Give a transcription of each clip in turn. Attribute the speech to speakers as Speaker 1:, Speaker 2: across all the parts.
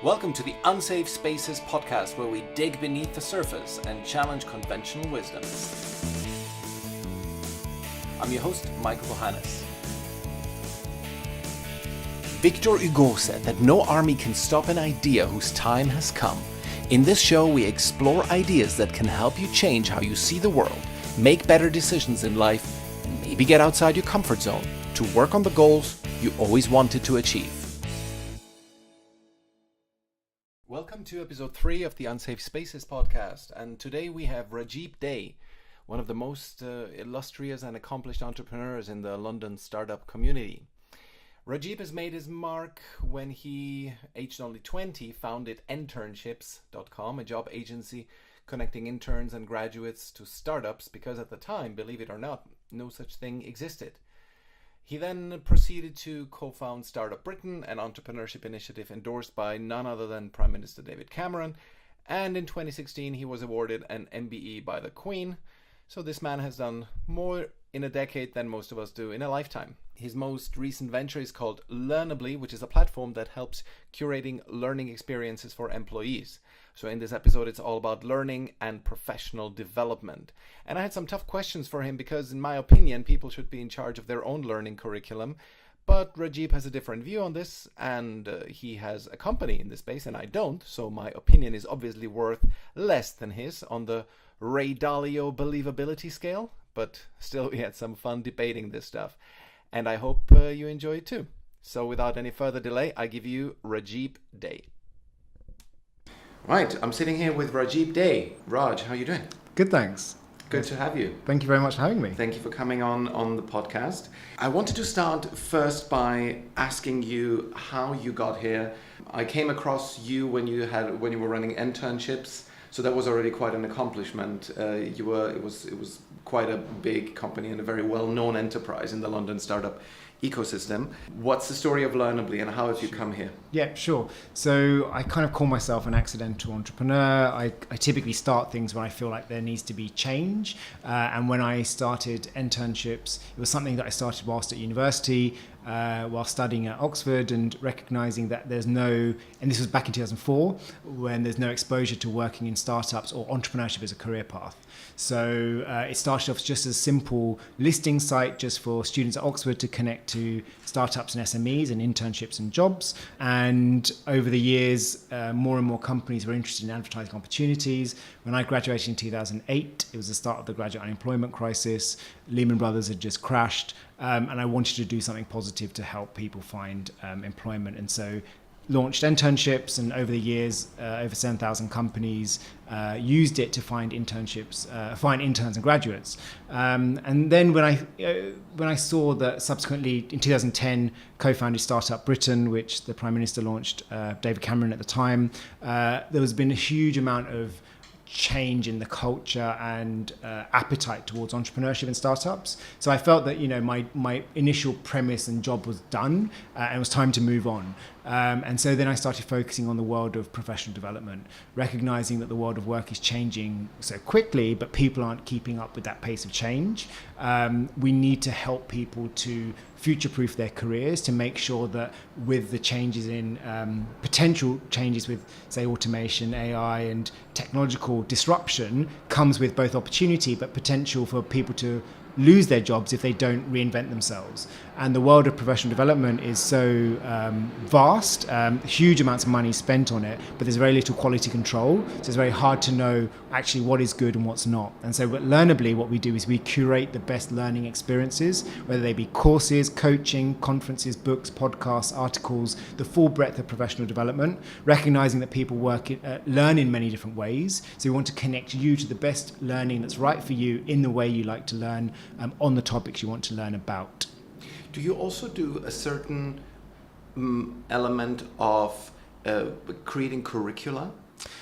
Speaker 1: Welcome to the Unsafe Spaces podcast, where we dig beneath the surface and challenge conventional wisdom. I'm your host, Michael Bohannes. Victor Hugo said that no army can stop an idea whose time has come. In this show, we explore ideas that can help you change how you see the world, make better decisions in life, and maybe get outside your comfort zone to work on the goals you always wanted to achieve. Welcome to episode 3 of the Unsafe Spaces podcast, and today we have Rajeeb Dey, one of the most illustrious and accomplished entrepreneurs in the London startup community. Rajeeb has made his mark when he, aged only 20, founded Internships.com, a job agency connecting interns and graduates to startups, because at the time, believe it or not, no such thing existed. He then proceeded to co-found Startup Britain, an entrepreneurship initiative endorsed by none other than Prime Minister David Cameron, and in 2016 he was awarded an MBE by the Queen. So this man has done more in a decade than most of us do in a lifetime. His most recent venture is called Learnably, which is a platform that helps curating learning experiences for employees. So in this episode, it's all about learning and professional development. And I had some tough questions for him because, in my opinion, people should be in charge of their own learning curriculum. But Rajeeb has a different view on this, and he has a company in this space, and I don't. So my opinion is obviously worth less than his on the Ray Dalio believability scale. But still, we had some fun debating this stuff. And I hope you enjoy it too. So without any further delay, I give you Rajeeb Dey. Right, I'm sitting here with Rajeeb Dey. Raj, how are you doing?
Speaker 2: Good, thanks.
Speaker 1: Good to have you.
Speaker 2: Thank you very much for having me.
Speaker 1: Thank you for coming on the podcast. I wanted to start first by asking you how you got here. I came across you when you were running internships, so that was already quite an accomplishment. It was quite a big company and a very well-known enterprise in the London startup ecosystem. What's the story of Learnably and how have you come here?
Speaker 2: Yeah, sure. So I kind of call myself an accidental entrepreneur. I typically start things when I feel like there needs to be change. And when I started internships, it was something that I started whilst at university, while studying at Oxford, and recognizing that there's no, and this was back in 2004, when there's no exposure to working in startups or entrepreneurship as a career path. So it started off just as a simple listing site just for students at Oxford to connect to startups and SMEs and internships and jobs. And over the years, more and more companies were interested in advertising opportunities. When I graduated in 2008, it was the start of the graduate unemployment crisis. Lehman Brothers had just crashed. And I wanted to do something positive to help people find employment. And so launched internships, and over the years, over 7,000 companies used it to find internships, find interns and graduates. And then when I saw that subsequently in 2010 co-founded Startup Britain, which the Prime Minister launched, David Cameron at the time, there has been a huge amount of change in the culture and appetite towards entrepreneurship and startups. So I felt that my initial premise and job was done, and it was time to move on. And so then I started focusing on the world of professional development, recognizing that the world of work is changing so quickly, but people aren't keeping up with that pace of change. We need to help people to future-proof their careers, to make sure that with the changes in potential changes with, say, automation, AI, and technological disruption, comes with both opportunity but potential for people to lose their jobs if they don't reinvent themselves. And the world of professional development is so vast, huge amounts of money spent on it, but there's very little quality control. So it's very hard to know actually what is good and what's not. And so at Learnably, what we do is we curate the best learning experiences, whether they be courses, coaching, conferences, books, podcasts, articles, the full breadth of professional development, recognizing that people learn in many different ways. So we want to connect you to the best learning that's right for you in the way you like to learn, on the topics you want to learn about.
Speaker 1: Do you also do a certain element of creating curricula?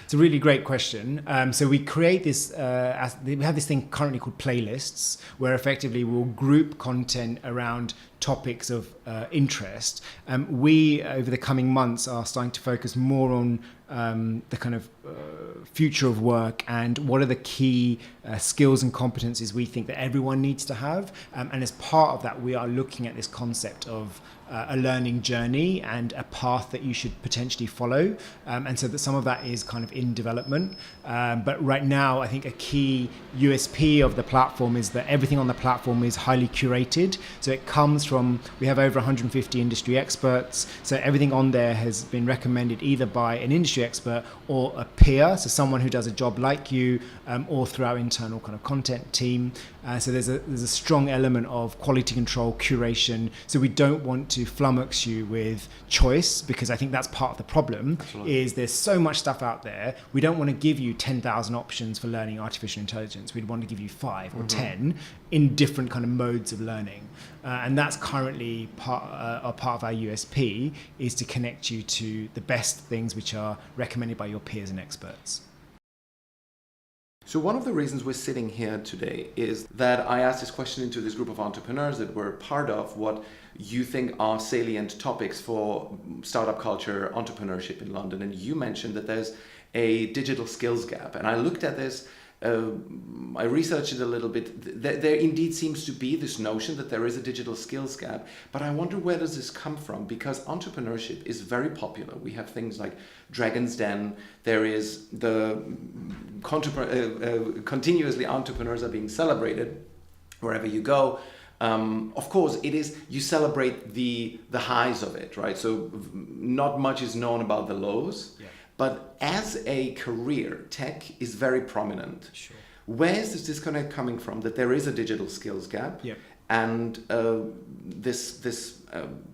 Speaker 2: It's a really great question. So we create this, we have this thing currently called playlists, where effectively we'll group content around topics of interest. We, over the coming months, are starting to focus more on the kind of future of work and what are the key skills and competencies we think that everyone needs to have. And as part of that, we are looking at this concept of a learning journey and a path that you should potentially follow. And so that some of that is kind of in development. But right now, I think a key USP of the platform is that everything on the platform is highly curated. So it comes from, we have over 150 industry experts. So everything on there has been recommended either by an industry expert or a peer, so someone who does a job like you, or through our internal kind of content team. So there's a strong element of quality control, curation. So we don't want to flummox you with choice, because I think that's part of the problem. Absolutely. Is there's so much stuff out there. We don't want to give you 10,000 options for learning artificial intelligence. We'd want to give you 5 or 10 in different kind of modes of learning. And that's currently part of our USP, is to connect you to the best things which are recommended by your peers and experts.
Speaker 1: So one of the reasons we're sitting here today is that I asked this question into this group of entrepreneurs that were part of what you think are salient topics for startup culture, entrepreneurship in London. And you mentioned that there's a digital skills gap. And I looked at this, I researched it a little bit. There indeed seems to be this notion that there is a digital skills gap, but I wonder, where does this come from? Because entrepreneurship is very popular. We have things like Dragon's Den. There is the continuously entrepreneurs are being celebrated wherever you go. Of course, it is, you celebrate the highs of it, right? So not much is known about the lows. Yeah. But as a career, tech is very prominent. Sure. Where is this disconnect coming from, that there is a digital skills gap? Yep. And this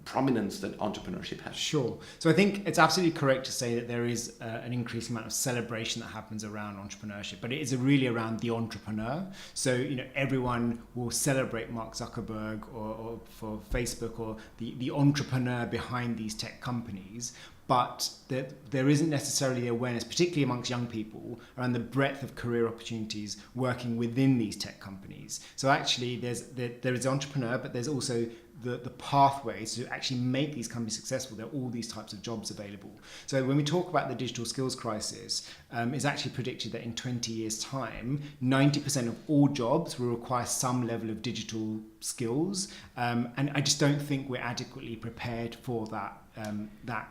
Speaker 1: prominence that entrepreneurship has? Sure.
Speaker 2: So I think it's absolutely correct to say that there is an increased amount of celebration that happens around entrepreneurship, but it is really around the entrepreneur. So, everyone will celebrate Mark Zuckerberg or for Facebook, or the entrepreneur behind these tech companies. But there isn't necessarily the awareness, particularly amongst young people, around the breadth of career opportunities working within these tech companies. So actually, there is the entrepreneur, but there's also the pathways to actually make these companies successful. There are all these types of jobs available. So when we talk about the digital skills crisis, it's actually predicted that in 20 years' time, 90% of all jobs will require some level of digital skills. And I just don't think we're adequately prepared for that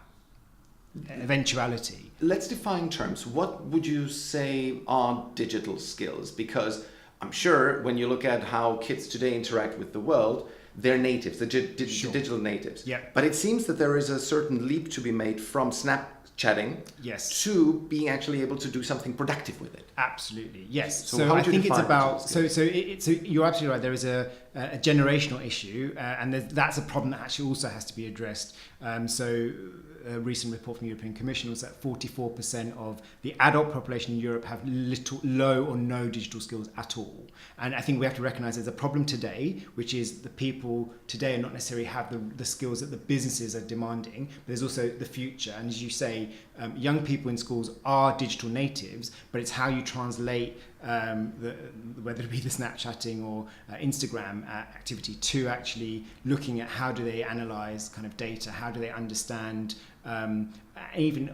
Speaker 2: eventuality.
Speaker 1: Let's define terms. What would you say are digital skills? Because I'm sure when you look at how kids today interact with the world, they're natives, they're
Speaker 2: Sure.
Speaker 1: digital natives.
Speaker 2: Yeah.
Speaker 1: But it seems that there is a certain leap to be made from Snapchatting,
Speaker 2: yes,
Speaker 1: to being actually able to do something productive with it.
Speaker 2: Absolutely, yes.
Speaker 1: So how
Speaker 2: I think it's about, so you're absolutely right. There is a generational issue, and that's a problem that actually also has to be addressed. A recent report from the European Commission was that 44% of the adult population in Europe have low or no digital skills at all. And I think we have to recognize there's a problem today, which is the people today are not necessarily have the skills that the businesses are demanding, but there's also the future. And as you say, young people in schools are digital natives, but it's how you translate whether it be the Snapchatting or Instagram activity, to actually looking at how do they analyze kind of data, how do they understand, even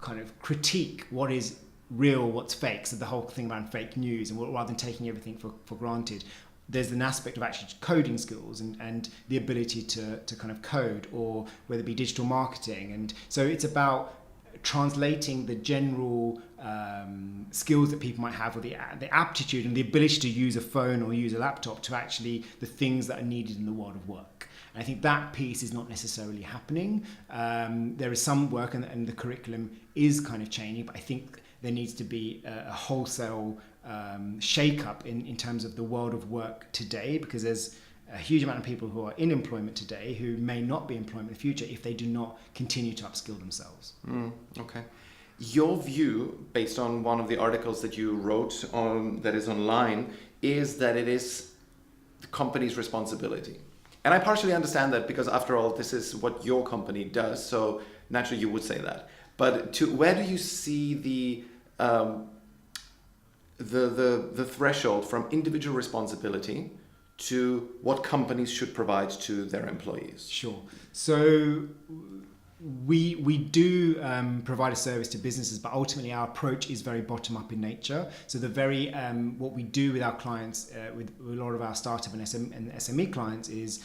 Speaker 2: kind of critique what is real, what's fake. So the whole thing around fake news, and rather than taking everything for granted, there's an aspect of actually coding skills and the ability to kind of code, or whether it be digital marketing. And so it's about translating the general skills that people might have, or the aptitude and the ability to use a phone or use a laptop, to actually the things that are needed in the world of work. And I think that piece is not necessarily happening. There is some work, and the curriculum is kind of changing, but I think there needs to be a wholesale shake-up in terms of the world of work today, because there's a huge amount of people who are in employment today who may not be employed in the future if they do not continue to upskill themselves.
Speaker 1: Okay. Your view, based on one of the articles that you wrote on that is online, is that it is the company's responsibility. And I partially understand that, because after all, this is what your company does, so naturally you would say that. But where do you see the threshold from individual responsibility to what companies should provide to their employees?
Speaker 2: Sure. So We do provide a service to businesses, but ultimately our approach is very bottom up in nature. So the very what we do with our clients, with a lot of our startup and SME clients, is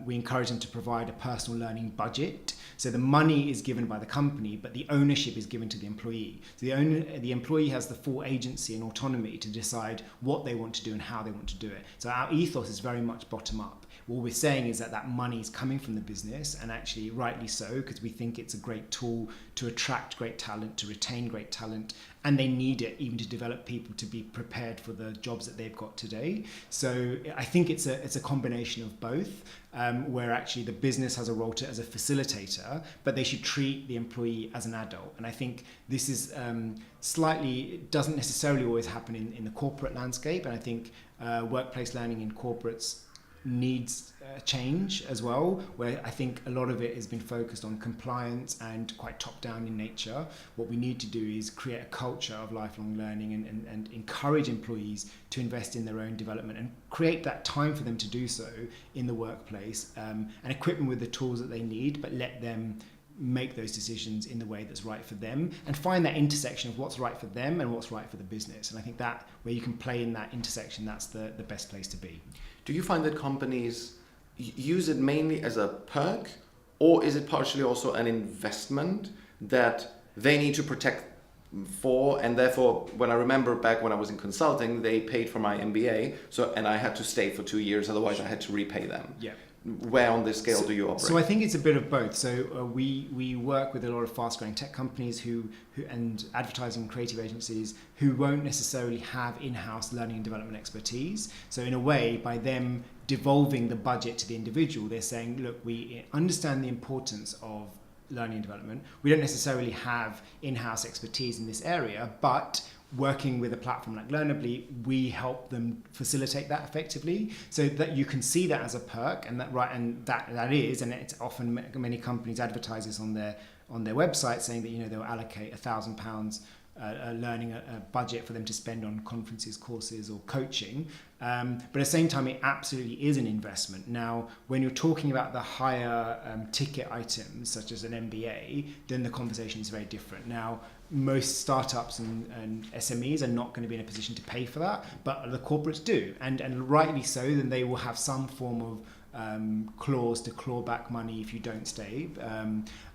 Speaker 2: we encourage them to provide a personal learning budget. So the money is given by the company, but the ownership is given to the employee. So the employee has the full agency and autonomy to decide what they want to do and how they want to do it. So our ethos is very much bottom up. What we're saying is that money is coming from the business, and actually rightly so, because we think it's a great tool to attract great talent, to retain great talent, and they need it even to develop people to be prepared for the jobs that they've got today. So I think it's a combination of both, where actually the business has a role as a facilitator, but they should treat the employee as an adult. And I think this is doesn't necessarily always happen in the corporate landscape, and I think workplace learning in corporates needs change as well, where I think a lot of it has been focused on compliance and quite top down in nature. What we need to do is create a culture of lifelong learning and encourage employees to invest in their own development and create that time for them to do so in the workplace, and equip them with the tools that they need, but let them make those decisions in the way that's right for them, and find that intersection of what's right for them and what's right for the business. And I think that where you can play in that intersection, that's the best place to be.
Speaker 1: Do you find that companies use it mainly as a perk, or is it partially also an investment that they need to protect for? And therefore, when I remember back when I was in consulting, they paid for my MBA, and I had to stay for 2 years, otherwise I had to repay them.
Speaker 2: Yeah.
Speaker 1: Where on this scale do you operate?
Speaker 2: So I think it's a bit of both. So we work with a lot of fast-growing tech companies who and advertising and creative agencies who won't necessarily have in-house learning and development expertise. So in a way, by them devolving the budget to the individual, they're saying, look, we understand the importance of learning and development. We don't necessarily have in-house expertise in this area, but working with a platform like Learnably, we help them facilitate that effectively, so that you can see that as a perk, and that is, and it's often many companies advertise this on their website, saying that they'll allocate £1,000 learning a budget for them to spend on conferences, courses, or coaching. But at the same time, it absolutely is an investment. Now, when you're talking about the higher ticket items, such as an MBA, then the conversation is very different. Now, most startups and SMEs are not going to be in a position to pay for that, but the corporates do, and rightly so. Then they will have some form of clause to claw back money if you don't stay.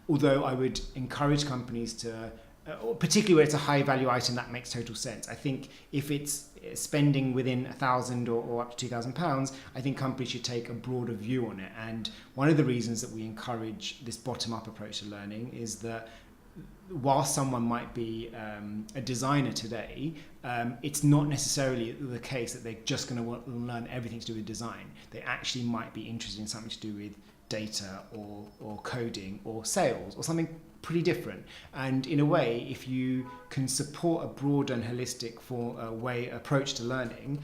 Speaker 2: Although I would encourage companies to, particularly where it's a high value item, that makes total sense. I think if it's spending within £1,000 or up to £2,000, I think companies should take a broader view on it. And one of the reasons that we encourage this bottom-up approach to learning is that while someone might be a designer today, it's not necessarily the case that they're just going to learn everything to do with design. They actually might be interested in something to do with data or coding or sales or something pretty different. And in a way, if you can support a broad and holistic approach to learning,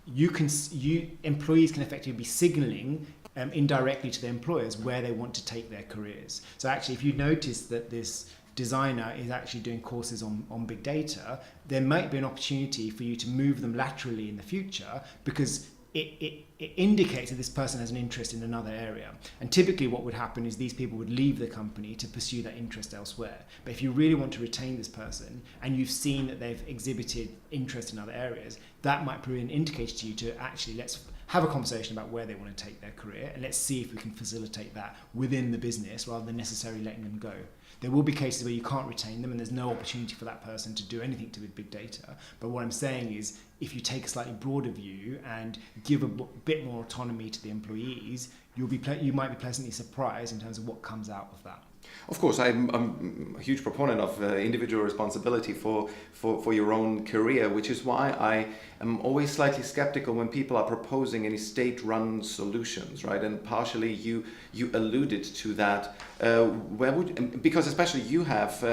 Speaker 2: employees can effectively be signaling indirectly to their employers where they want to take their careers. So actually, if you notice that this designer is actually doing courses on big data, there might be an opportunity for you to move them laterally in the future, because it indicates that this person has an interest in another area. And typically what would happen is these people would leave the company to pursue that interest elsewhere. But if you really want to retain this person, and you've seen that they've exhibited interest in other areas, that might be an indicator to you to actually, let's have a conversation about where they want to take their career, and let's see if we can facilitate that within the business rather than necessarily letting them go. There will be cases where you can't retain them and there's no opportunity for that person to do anything to do with big data. But what I'm saying is, if you take a slightly broader view and give a bit more autonomy to the employees, you might be pleasantly surprised in terms of what comes out of that.
Speaker 1: Of course, I'm a huge proponent of individual responsibility for your own career, which is why I am always slightly skeptical when people are proposing any state-run solutions, right? And partially you alluded to that. Because especially you have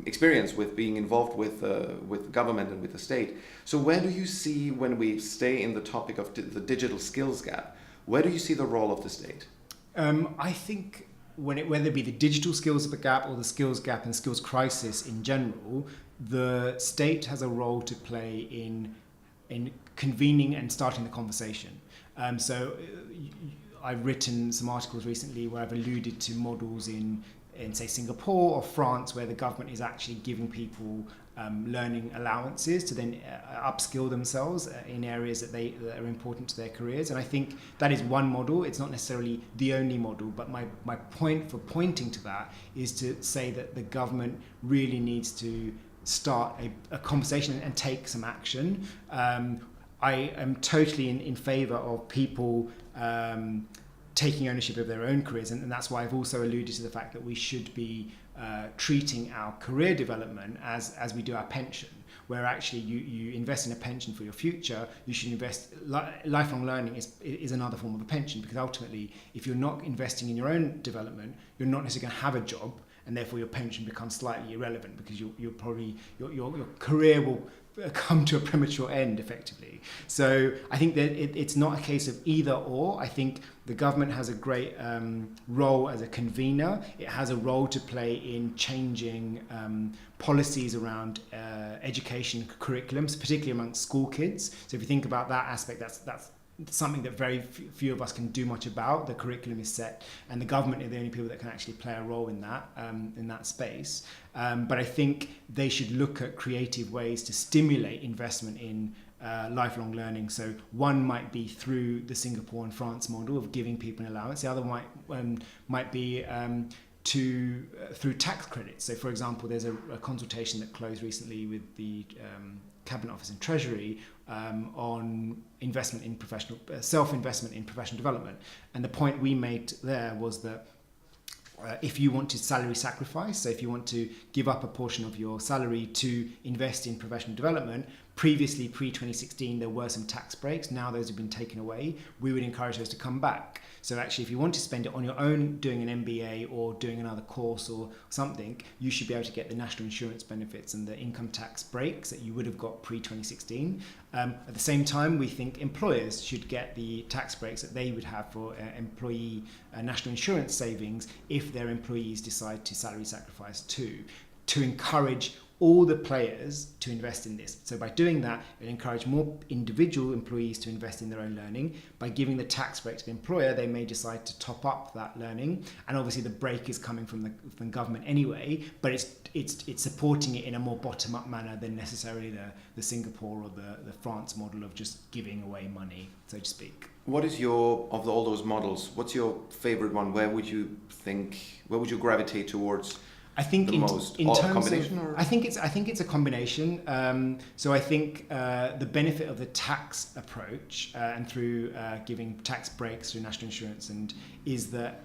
Speaker 1: experience with being involved with government and with the state. So where do you see, when we stay in the topic of the digital skills gap, where do you see the role of the state?
Speaker 2: I think whether it be the digital skills gap or the skills gap and skills crisis in general, the state has a role to play in convening and starting the conversation. So I've written some articles recently where I've alluded to models in say Singapore or France, where the government is actually giving people learning allowances to then upskill themselves in areas that are important to their careers. And I think that is one model. It's not necessarily the only model, but my point for pointing to that is to say that the government really needs to start a conversation and take some action. I am totally in favour of people taking ownership of their own careers, and that's why I've also alluded to the fact that we should be treating our career development as we do our pension, where actually you invest in a pension for your future. You should invest. Lifelong learning is another form of a pension, because ultimately, if you're not investing in your own development, you're not necessarily going to have a job, and therefore your pension becomes slightly irrelevant, because your career will come to a premature end effectively. So I think that it's not a case of either or. I think the government has a great role as a convener. It has a role to play in changing policies around education curriculums, particularly amongst school kids. So if you think about that aspect, that's something that very few of us can do much about. The curriculum is set, and the government are the only people that can actually play a role in that space. But I think they should look at creative ways to stimulate investment in lifelong learning. So one might be through the Singapore and France model of giving people an allowance. The other might be through tax credits. So, for example, there's a consultation that closed recently with the Cabinet Office and Treasury on investment in self-investment in professional development. And the point we made there was that if you want to salary sacrifice, so if you want to give up a portion of your salary to invest in professional development, previously, pre-2016, there were some tax breaks. Now those have been taken away. We would encourage those to come back. So actually, if you want to spend it on your own, doing an MBA or doing another course or something, you should be able to get the national insurance benefits and the income tax breaks that you would have got pre-2016. At the same time, we think employers should get the tax breaks that they would have for employee national insurance savings if their employees decide to salary sacrifice too, to encourage all the players to invest in this. So by doing that, it encourages more individual employees to invest in their own learning. By giving the tax break to the employer, they may decide to top up that learning. And obviously the break is coming from the government anyway, but it's supporting it in a more bottom-up manner than necessarily the Singapore or the France model of just giving away money, so to speak.
Speaker 1: What is of all those models, what's your favorite one? Where would you gravitate towards?
Speaker 2: I think in terms
Speaker 1: combination,
Speaker 2: of, I think it's a combination. So I think the benefit of the tax approach and through giving tax breaks through national insurance is that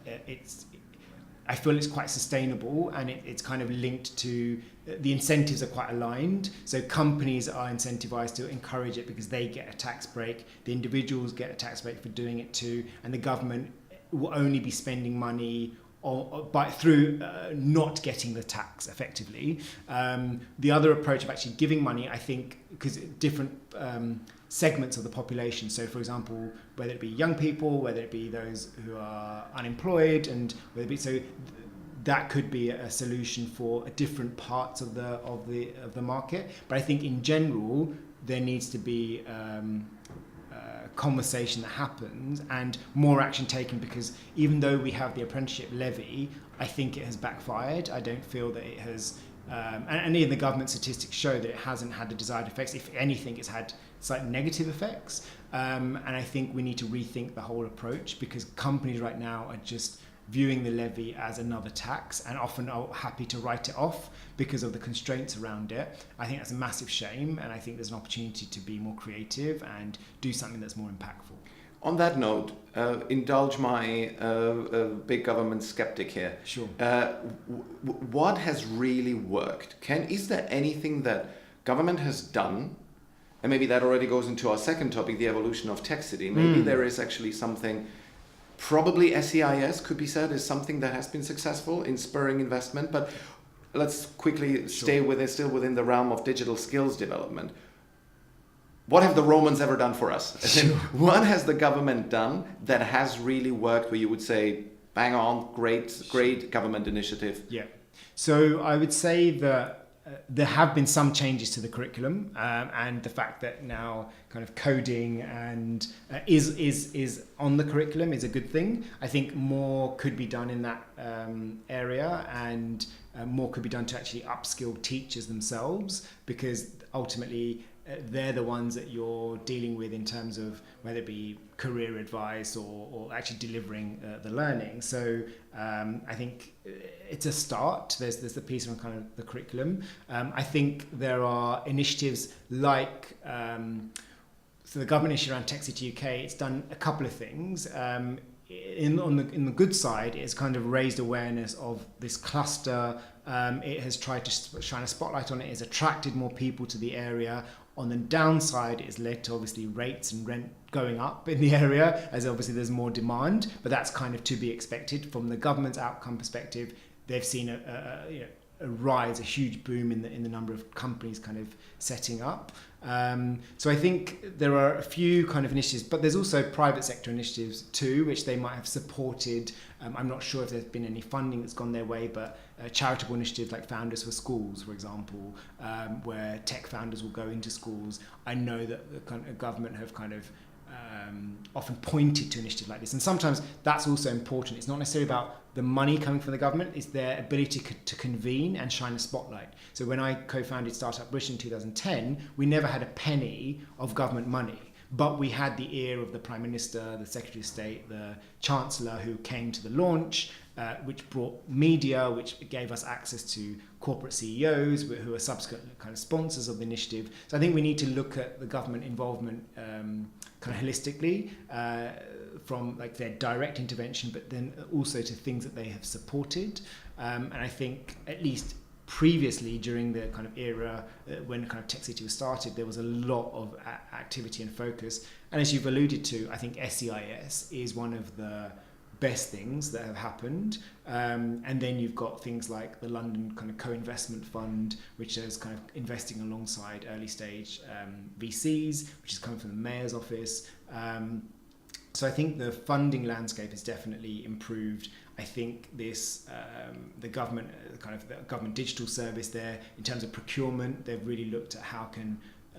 Speaker 2: I feel it's quite sustainable, and it's kind of linked to the incentives are quite aligned. So companies are incentivized to encourage it because they get a tax break. The individuals get a tax break for doing it too, and the government will only be spending money through not getting the tax effectively. The other approach of actually giving money, I think, because different segments of the population, so for example, whether it be young people, whether it be those who are unemployed, and whether it be, so that could be a solution for different parts of the market. But I think in general there needs to be conversation that happens and more action taken, because even though we have the apprenticeship levy, I think it has backfired. I don't feel that it has, and even the government statistics show that it hasn't had the desired effects. If anything, it's had slight negative effects. And I think we need to rethink the whole approach, because companies right now are just viewing the levy as another tax and often are happy to write it off because of the constraints around it. I think that's a massive shame, and I think there's an opportunity to be more creative and do something that's more impactful.
Speaker 1: On that note, indulge my big government skeptic here.
Speaker 2: Sure.
Speaker 1: What has really worked? Is there anything that government has done, and maybe that already goes into our second topic, the evolution of Ethnicity. Maybe there is actually something. Probably SEIS could be said is something that has been successful in spurring investment, but let's quickly stay still within the realm of digital skills development. What have the Romans ever done for us?
Speaker 2: Sure.
Speaker 1: What has the government done that has really worked, where you would say, bang on, great government initiative?
Speaker 2: Yeah. So I would say that there have been some changes to the curriculum, and the fact that now kind of coding and is on the curriculum is a good thing. I think more could be done in that area, and more could be done to actually upskill teachers themselves, because ultimately they're the ones that you're dealing with in terms of whether it be career advice or actually delivering the learning. So I think it's a start. There's the piece on kind of the curriculum. I think there are initiatives like so the government issue around Ethnicity UK. It's done a couple of things. In the good side, it's kind of raised awareness of this cluster. It has tried to shine a spotlight on it. It's attracted more people to the area. On the downside, it's led to obviously rates and rent going up in the area, as obviously there's more demand, but that's kind of to be expected. From the government's outcome perspective, they've seen a rise, a huge boom in the number of companies kind of setting up. So I think there are a few kind of initiatives, but there's also private sector initiatives too, which they might have supported. I'm not sure if there's been any funding that's gone their way, but charitable initiatives like Founders for Schools, for example, where tech founders will go into schools. I know that the kind of government have kind of often pointed to initiatives like this, and sometimes that's also important. It's not necessarily about the money coming from the government, it's their ability to convene and shine a spotlight. So when I co-founded Startup British in 2010, we never had a penny of government money, but we had the ear of the Prime Minister, the Secretary of State, the Chancellor, who came to the launch, which brought media, which gave us access to corporate CEOs who are subsequent kind of sponsors of the initiative. So I think we need to look at the government involvement kind of holistically, from like their direct intervention, but then also to things that they have supported. And I think at least previously, during the kind of era when kind of Ethnicity was started, there was a lot of activity and focus. And as you've alluded to, I think SEIS is one of the best things that have happened. And then you've got things like the London kind of co-investment fund, which is kind of investing alongside early stage VCs, which is coming from the mayor's office. So I think the funding landscape has definitely improved. I think this the government digital service there, in terms of procurement, they've really looked at how can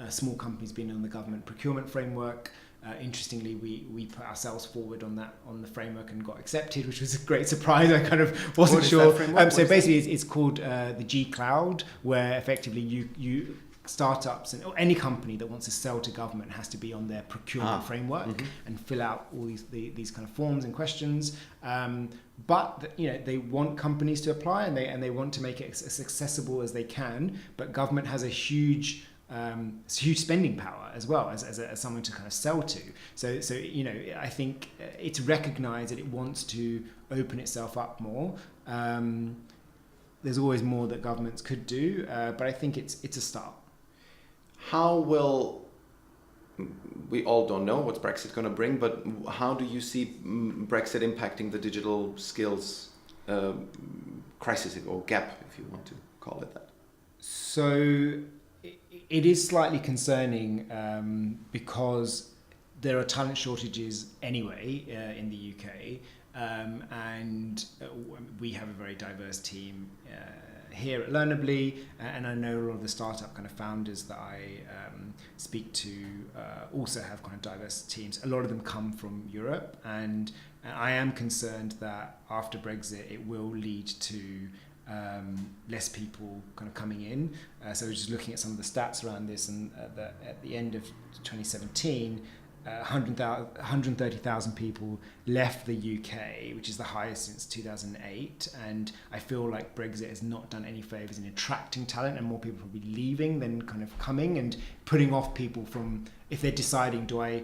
Speaker 2: small companies be on the government procurement framework. Interestingly, we put ourselves forward on the framework and got accepted, which was a great surprise. I kind of wasn't sure. So basically, it's called the G Cloud, where effectively you startups and any company that wants to sell to government has to be on their procurement framework and fill out all these kind of forms and questions. But they want companies to apply, and they want to make it as accessible as they can. But government has a huge spending power as well as someone to kind of sell to. So I think it's recognised that it wants to open itself up more. There's always more that governments could do, but I think it's a start.
Speaker 1: How will, we all don't know what's Brexit going to bring, but how do you see Brexit impacting the digital skills crisis or gap, if you want to call it that?
Speaker 2: So it is slightly concerning because there are talent shortages anyway in the UK, and we have a very diverse team here at Learnably, and I know a lot of the startup kind of founders that I speak to also have kind of diverse teams. A lot of them come from Europe, and I am concerned that after Brexit it will lead to less people kind of coming in. So we're just looking at some of the stats around this, and at the end of 2017, 130,000 people left the UK, which is the highest since 2008. And I feel like Brexit has not done any favours in attracting talent, and more people will be leaving than kind of coming, and putting off people from, if they're deciding, do I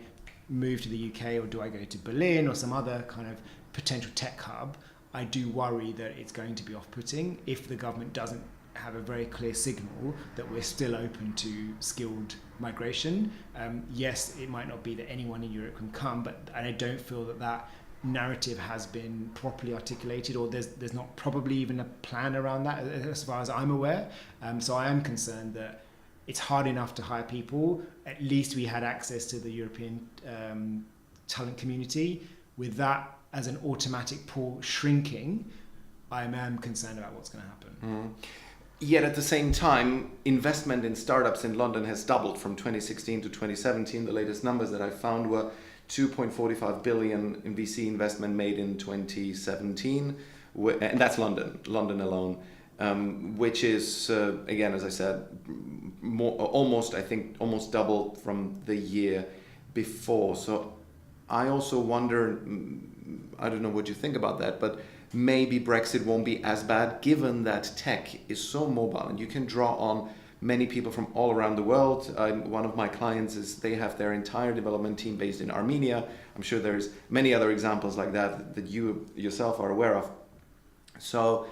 Speaker 2: move to the UK or do I go to Berlin or some other kind of potential tech hub, I do worry that it's going to be off-putting if the government doesn't have a very clear signal that we're still open to skilled migration. Yes, it might not be that anyone in Europe can come, but I don't feel that narrative has been properly articulated, or there's not probably even a plan around that as far as I'm aware. So I am concerned that it's hard enough to hire people. At least we had access to the European talent community. With that as an automatic pool shrinking, I am concerned about what's going to happen.
Speaker 1: Yet at the same time, investment in startups in London has doubled from 2016 to 2017. The latest numbers that I found were 2.45 billion in VC investment made in 2017, and that's London alone, which is again, as I said, almost doubled from the year before. So I also wonder, I don't know what you think about that, but maybe Brexit won't be as bad given that tech is so mobile and you can draw on many people from all around the world. One of my clients they have their entire development team based in Armenia. I'm sure there's many other examples like that you yourself are aware of. So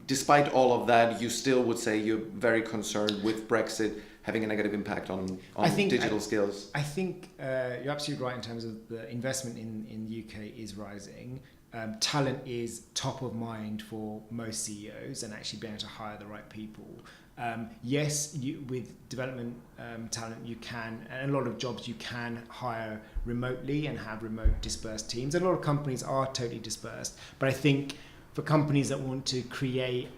Speaker 1: despite all of that, you still would say you're very concerned with Brexit having a negative impact on digital skills?
Speaker 2: I think you're absolutely right in terms of the investment in the UK is rising. Talent is top of mind for most CEOs and actually being able to hire the right people. Yes, with development talent you can, and a lot of jobs you can hire remotely and have remote dispersed teams. A lot of companies are totally dispersed, but I think for companies that want to create,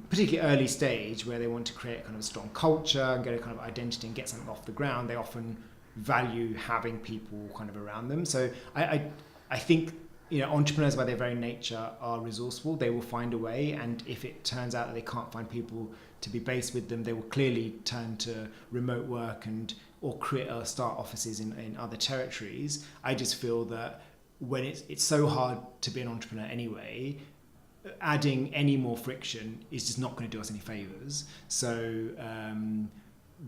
Speaker 2: particularly early stage, where they want to create a kind of strong culture and get a kind of identity and get something off the ground, they often value having people kind of around them. So I think, entrepreneurs by their very nature are resourceful. They will find a way, and if it turns out that they can't find people to be based with them, they will clearly turn to remote work or create or start offices in other territories. I just feel that when it's so hard to be an entrepreneur anyway, adding any more friction is just not going to do us any favors. So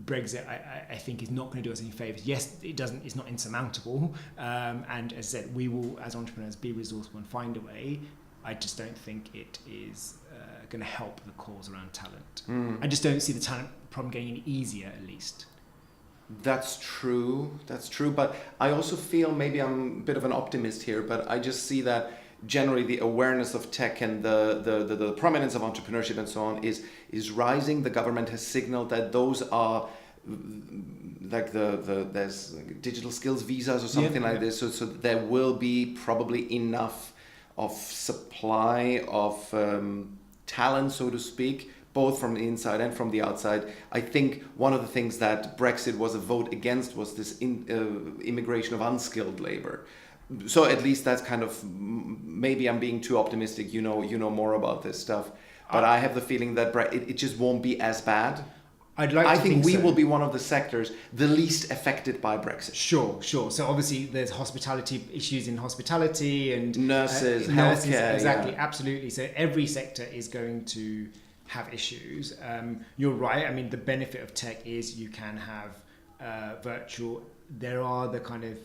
Speaker 2: Brexit, I think, is not going to do us any favors. Yes, it's not insurmountable. And as I said, we will, as entrepreneurs, be resourceful and find a way. I just don't think it is going to help the cause around talent. I just don't see the talent problem getting any easier, at least.
Speaker 1: That's true. But I also feel, maybe I'm a bit of an optimist here, but I just see that generally the awareness of tech and the prominence of entrepreneurship and so on is rising. The government has signaled that those are like there's digital skills visas or something like this. So there will be probably enough of supply of talent, so to speak, both from the inside and from the outside. I think one of the things that Brexit was a vote against was this immigration of unskilled labor. So at least that's kind of, maybe I'm being too optimistic. You know more about this stuff, but I have the feeling that it just won't be as bad. I think we will be one of the sectors the least affected by Brexit.
Speaker 2: Sure. So obviously there's hospitality issues in hospitality and
Speaker 1: nurses, healthcare.
Speaker 2: Exactly, yeah. Absolutely. So every sector is going to have issues. You're right. I mean, the benefit of tech is you can have virtual. There are the kind of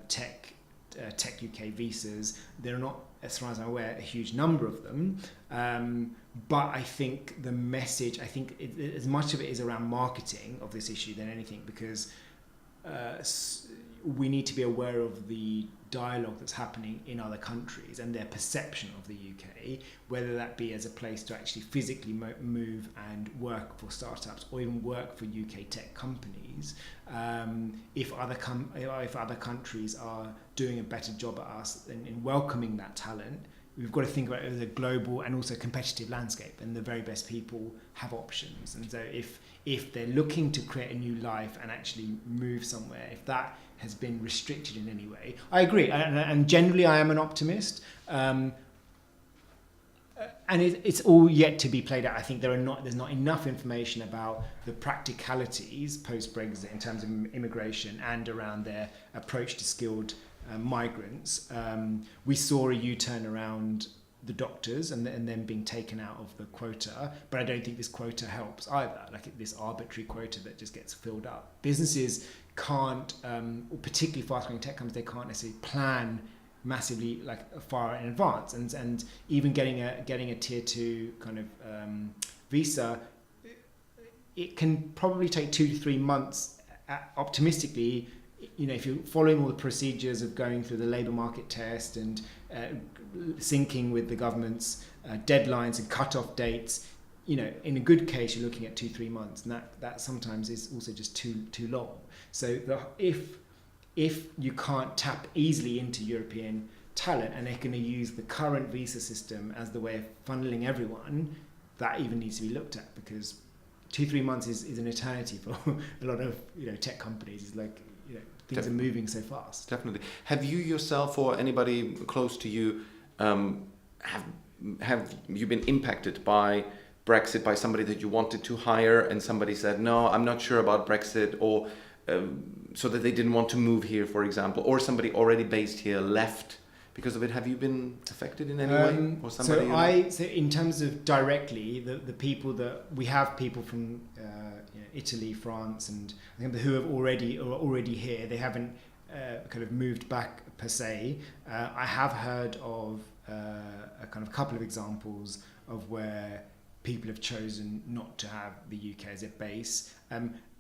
Speaker 2: Tech UK visas. They're not, as far as I'm aware, a huge number of them. But I think the message, as much of it is around marketing of this issue than anything, because we need to be aware of the dialogue that's happening in other countries and their perception of the UK, whether that be as a place to actually physically move and work for startups or even work for UK tech companies. If other countries are doing a better job at us in welcoming that talent, we've got to think about it as a global and also competitive landscape, and the very best people have options. And so if they're looking to create a new life and actually move somewhere, if that has been restricted in any way, I agree. And generally I am an optimist. And it's all yet to be played out. I think there's not enough information about the practicalities post-Brexit in terms of immigration and around their approach to skilled migrants. We saw a U-turn around the doctors and them being taken out of the quota, but I don't think this quota helps either, like this arbitrary quota that just gets filled up. Businesses can't, particularly fast-growing tech companies, they can't necessarily plan massively far in advance, and even getting a tier 2 kind of visa, it can probably take 2 to 3 months optimistically. If you're following all the procedures of going through the labour market test and syncing with the government's deadlines and cut-off dates, in a good case you're looking at 2-3 months, and that sometimes is also just too long. So if you can't tap easily into European talent and they're going to use the current visa system as the way of funneling everyone, that even needs to be looked at, because 2-3 months is an eternity for a lot of tech companies. It's like things are moving so fast.
Speaker 1: Definitely. Have you yourself or anybody close to you have you been impacted by Brexit, by somebody that you wanted to hire and somebody said, no, I'm not sure about Brexit, or so that they didn't want to move here, for example, or somebody already based here left because of it? Have you been affected in any way? Or somebody
Speaker 2: so in terms of directly, the people that we have, people from Italy, France, and I think who are already here. They haven't kind of moved back per se. I have heard of a kind of couple of examples of where people have chosen not to have the UK as a base.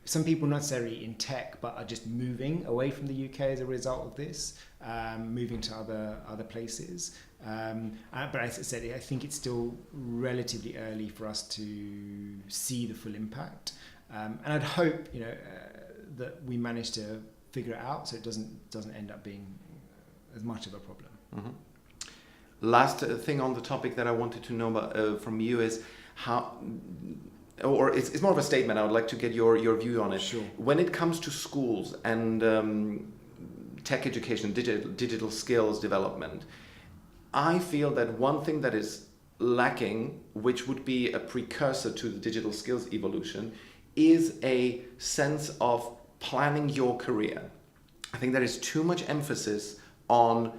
Speaker 2: Some people not necessarily in tech, but are just moving away from the UK as a result of this, moving to other places. But as I said, I think it's still relatively early for us to see the full impact. And I'd hope that we manage to figure it out so it doesn't end up being as much of a problem.
Speaker 1: Mm-hmm. Last thing on the topic that I wanted to know about, from you is how, or it's more of a statement. I would like to get your view on it.
Speaker 2: Sure.
Speaker 1: When it comes to schools and tech education, digital skills development, I feel that one thing that is lacking, which would be a precursor to the digital skills evolution, is a sense of planning your career. I think there is too much emphasis on,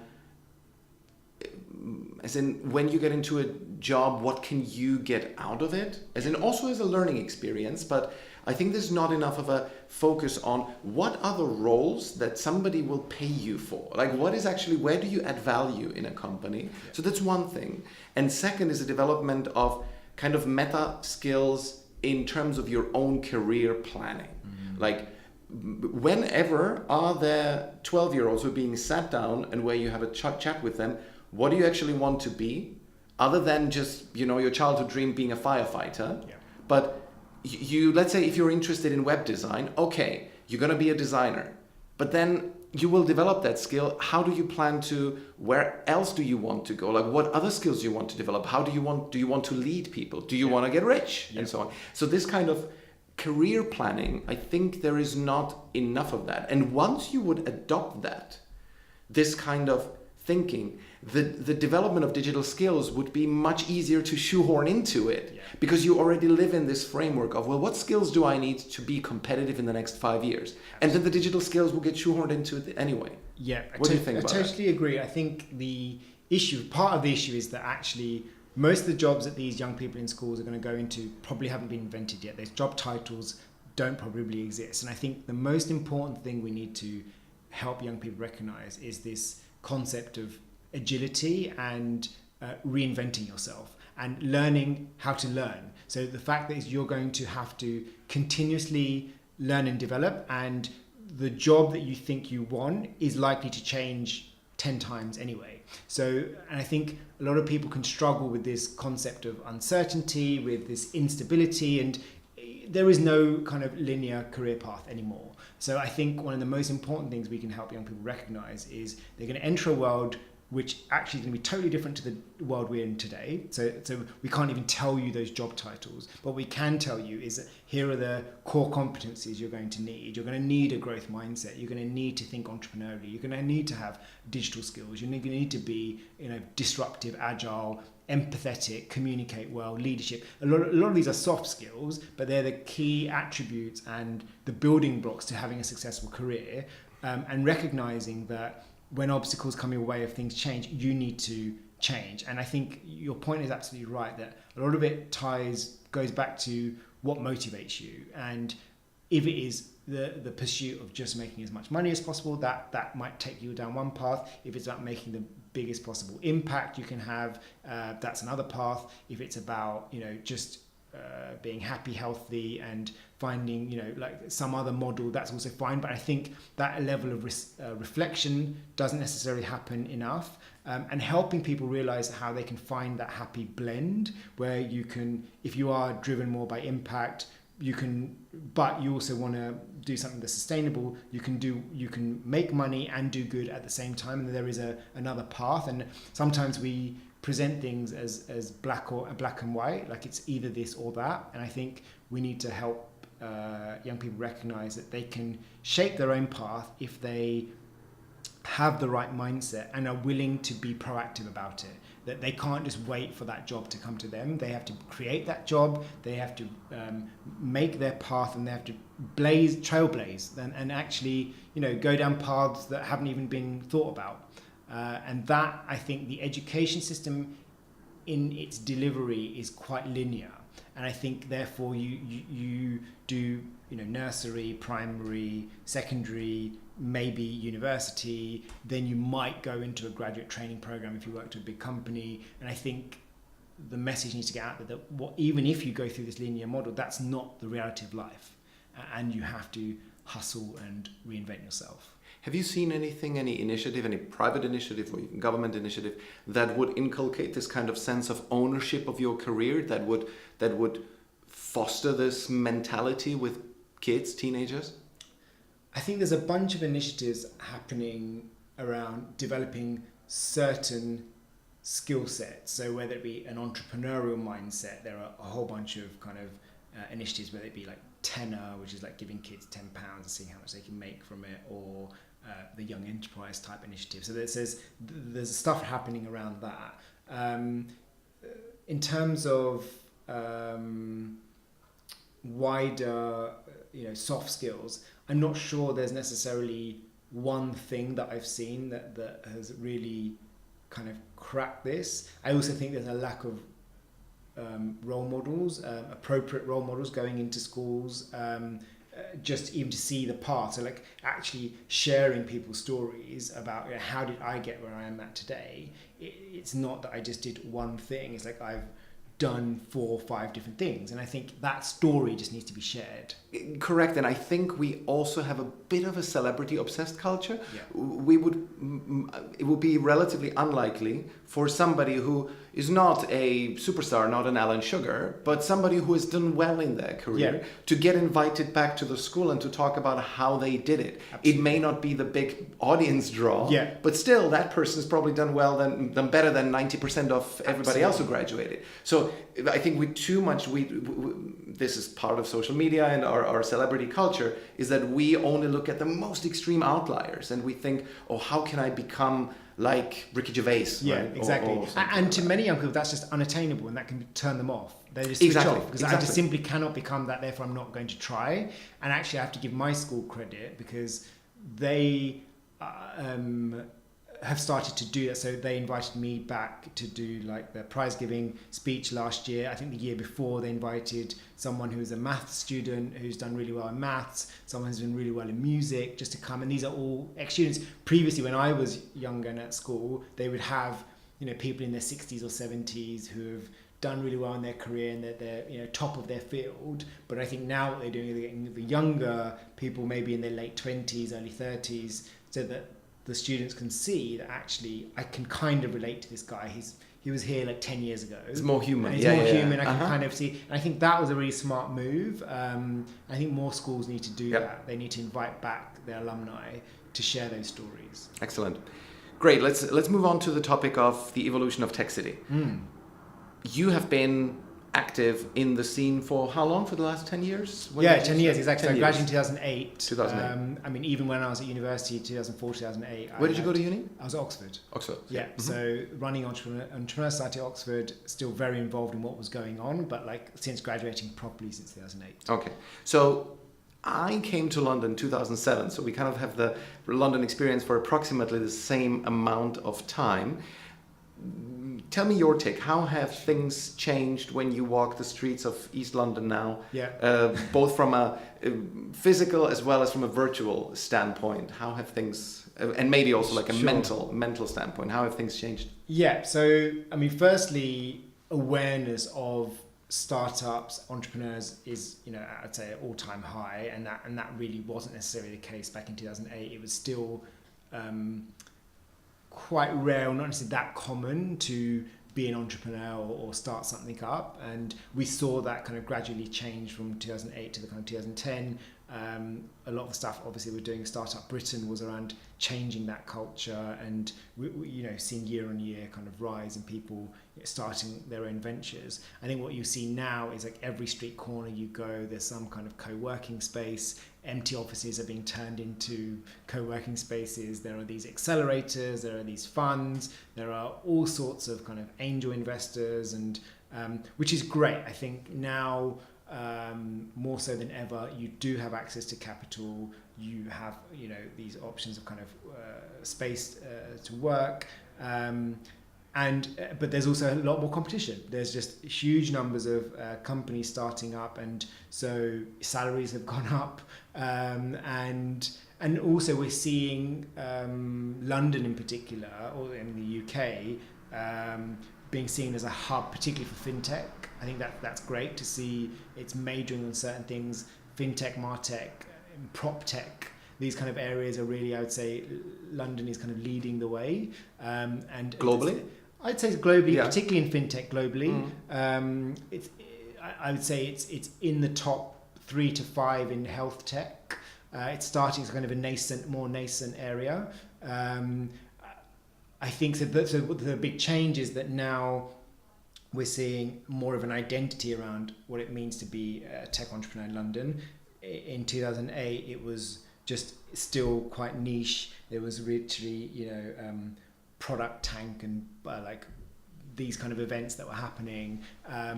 Speaker 1: as in when you get into a job, what can you get out of it? As in also as a learning experience, but I think there's not enough of a focus on what are the roles that somebody will pay you for. Like what is actually, where do you add value in a company? Yeah. So that's one thing. And second is the development of kind of meta skills in terms of your own career planning. Mm-hmm. Like whenever are there 12-year-olds who are being sat down and where you have a chat with them, what do you actually want to be? Other than just, your childhood dream being a firefighter. Yeah. But you, let's say if you're interested in web design, okay, you're going to be a designer. But then you will develop that skill. How do you plan to, where else do you want to go? Like what other skills do you want to develop? How do you want to lead people? Do you want to get rich? Yeah. And so on. So this kind of career planning, I think there is not enough of that. And once you would adopt that, this kind of thinking, the development of digital skills would be much easier to shoehorn into it. Yeah. Because you already live in this framework of, well, what skills do I need to be competitive in the next 5 years? Absolutely. And then the digital skills will get shoehorned into it anyway.
Speaker 2: Yeah,
Speaker 1: what do you think about that?
Speaker 2: I totally agree. I think part of the issue is that actually most of the jobs that these young people in schools are going to go into probably haven't been invented yet. Those job titles don't probably exist. And I think the most important thing we need to help young people recognize is this concept of agility and reinventing yourself and learning how to learn. So the fact that you're going to have to continuously learn and develop, and the job that you think you want is likely to change 10 times anyway. So, and I think a lot of people can struggle with this concept of uncertainty, with this instability, and there is no kind of linear career path anymore. So I think one of the most important things we can help young people recognize is they're going to enter a world which actually is going to be totally different to the world we're in today. So we can't even tell you those job titles. What we can tell you is that here are the core competencies you're going to need. You're going to need a growth mindset. You're going to need to think entrepreneurially. You're going to need to have digital skills. You're going to need to be, disruptive, agile, empathetic, communicate well, leadership. A lot of these are soft skills, but they're the key attributes and the building blocks to having a successful career. And recognizing that when obstacles come your way, if things change, you need to change. And I think your point is absolutely right, that a lot of it goes back to what motivates you. And if it is the pursuit of just making as much money as possible, that might take you down one path. If it's about making the biggest possible impact you can have, that's another path. If it's about, just being happy, healthy, and finding, like some other model, that's also fine. But I think that level of reflection doesn't necessarily happen enough, and helping people realize how they can find that happy blend where you can, if you are driven more by impact, but you also want to do something that's sustainable. You can make money and do good at the same time, and there is another path. And sometimes we present things as black and white, like it's either this or that. And I think we need to help young people recognize that they can shape their own path if they have the right mindset and are willing to be proactive about it. That they can't just wait for that job to come to them. They have to create that job. They have to make their path, and they have to trailblaze, and actually, go down paths that haven't even been thought about. And that, I think, the education system in its delivery is quite linear. And I think, therefore, you do nursery, primary, secondary, maybe university, then you might go into a graduate training program if you work to a big company. And I think the message needs to get out there that even if you go through this linear model, that's not the reality of life, and you have to hustle and reinvent yourself.
Speaker 1: Have you seen any initiative, any private initiative or even government initiative that would inculcate this kind of sense of ownership of your career, that would foster this mentality with kids, teenagers?
Speaker 2: I think there's a bunch of initiatives happening around developing certain skill sets. So whether it be an entrepreneurial mindset, there are a whole bunch of kind of initiatives, whether it be like tenor, which is like giving kids £10 and seeing how much they can make from it, or the young enterprise type initiative. So there's stuff happening around that. In terms of wider, soft skills, I'm not sure there's necessarily one thing that I've seen that has really kind of cracked this. I also think there's a lack of role models, appropriate role models going into schools, just even to see the path. So like actually sharing people's stories about how did I get where I am at today. It's not that I just did one thing. It's like I've done 4 or 5 different things, and I think that story just needs to be shared.
Speaker 1: Correct. And I think we also have a bit of a celebrity obsessed culture.
Speaker 2: Yeah.
Speaker 1: It would be relatively unlikely for somebody who is not a superstar, not an Alan Sugar, but somebody who has done well in their career, to get invited back to the school and to talk about how they did it. Absolutely. It may not be the big audience draw, but still that person has probably done well, done better than 90% of everybody else who graduated. So I think we too much, this is part of social media and our celebrity culture, is that we only look at the most extreme outliers and we think, oh, how can I become like Ricky Gervais?
Speaker 2: Yeah,
Speaker 1: right?
Speaker 2: exactly. And to many young people, that's just unattainable, and that can turn them off. They just switch off because I just simply cannot become that. Therefore, I'm not going to try. And actually, I have to give my school credit because they have started to do that. So they invited me back to do like the prize giving speech last year. I think the year before they invited someone who is a maths student who's done really well in maths, someone who's done really well in music, just to come. And these are all ex-students. Previously, when I was younger and at school, they would have people in their 60s or 70s who have done really well in their career and they're top of their field. But I think now what they're doing is they're getting the younger people, maybe in their late 20s, early 30s, so that the students can see that actually I can kind of relate to this guy. He was here like 10 years ago.
Speaker 1: It's more human.
Speaker 2: He's more human. I can kind of see. And I think that was a really smart move. I think more schools need to do that. They need to invite back their alumni to share those stories.
Speaker 1: Excellent. Great. Let's move on to the topic of the evolution of Techcity. You have been active in the scene for how long? For the last 10 years?
Speaker 2: 10 years, exactly. 10 I graduated in 2008.
Speaker 1: 2008.
Speaker 2: Even when I was at university, 2004, 2008.
Speaker 1: Where did you go to uni?
Speaker 2: I was at Oxford.
Speaker 1: Oxford.
Speaker 2: Yeah. Mm-hmm. So running Entrepreneur Society at Oxford, still very involved in what was going on, but since graduating properly since 2008.
Speaker 1: Okay. So I came to London 2007, so we kind of have the London experience for approximately the same amount of time. Tell me your take. How have things changed when you walk the streets of East London now?
Speaker 2: Yeah.
Speaker 1: Both from a physical as well as from a virtual standpoint. How have things, and maybe also like a mental standpoint, how have things changed?
Speaker 2: Yeah. So, firstly, awareness of startups, entrepreneurs is, I'd say an all-time high, and that really wasn't necessarily the case back in 2008. It was still quite rare, not necessarily that common, to be an entrepreneur or start something up. And we saw that kind of gradually change from 2008 to the kind of 2010. A lot of the stuff obviously we're doing Startup Britain was around changing that culture, and we seeing year on year kind of rise in people starting their own ventures. I think what you see now is like every street corner you go, there's some kind of co-working space. Empty offices are being turned into co-working spaces. There are these accelerators, there are these funds, there are all sorts of kind of angel investors, and which is great. I think now more so than ever, you do have access to capital. You have these options of kind of space to work, but there's also a lot more competition. There's just huge numbers of companies starting up, and so salaries have gone up, and also we're seeing London in particular, or in the UK, being seen as a hub, particularly for fintech. I think that's great to see. It's majoring on certain things, fintech, martech, prop tech. These kind of areas are really, I would say, London is kind of leading the way. And
Speaker 1: globally?
Speaker 2: I'd say globally,
Speaker 1: yeah.
Speaker 2: Particularly in fintech globally. I would say it's in the top 3 to 5 in health tech. It's starting as kind of a more nascent area. I think so the big change is that now we're seeing more of an identity around what it means to be a tech entrepreneur in London. In 2008, it was just still quite niche. There was literally, Product Tank and like these kind of events that were happening,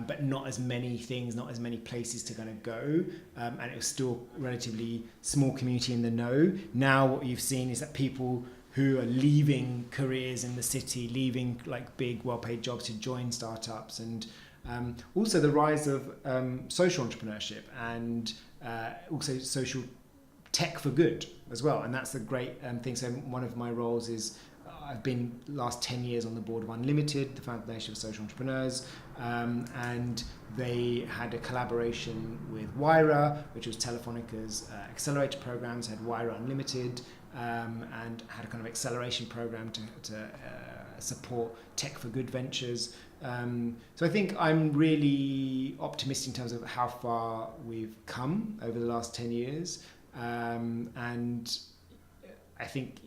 Speaker 2: but not as many things, not as many places to kind of go. And it was still relatively small community in the know. Now what you've seen is that people who are leaving careers in the city, leaving like big, well-paid jobs to join startups, and also the rise of social entrepreneurship and also social tech for good as well. And that's a great thing. So one of my roles is I've been last 10 years on the board of Unlimited, the foundation of social entrepreneurs, and they had a collaboration with Wyra, which was Telefonica's accelerator programs, had Wyra Unlimited, and had a kind of acceleration program to support tech for good ventures. So I think I'm really optimistic in terms of how far we've come over the last 10 years. And I think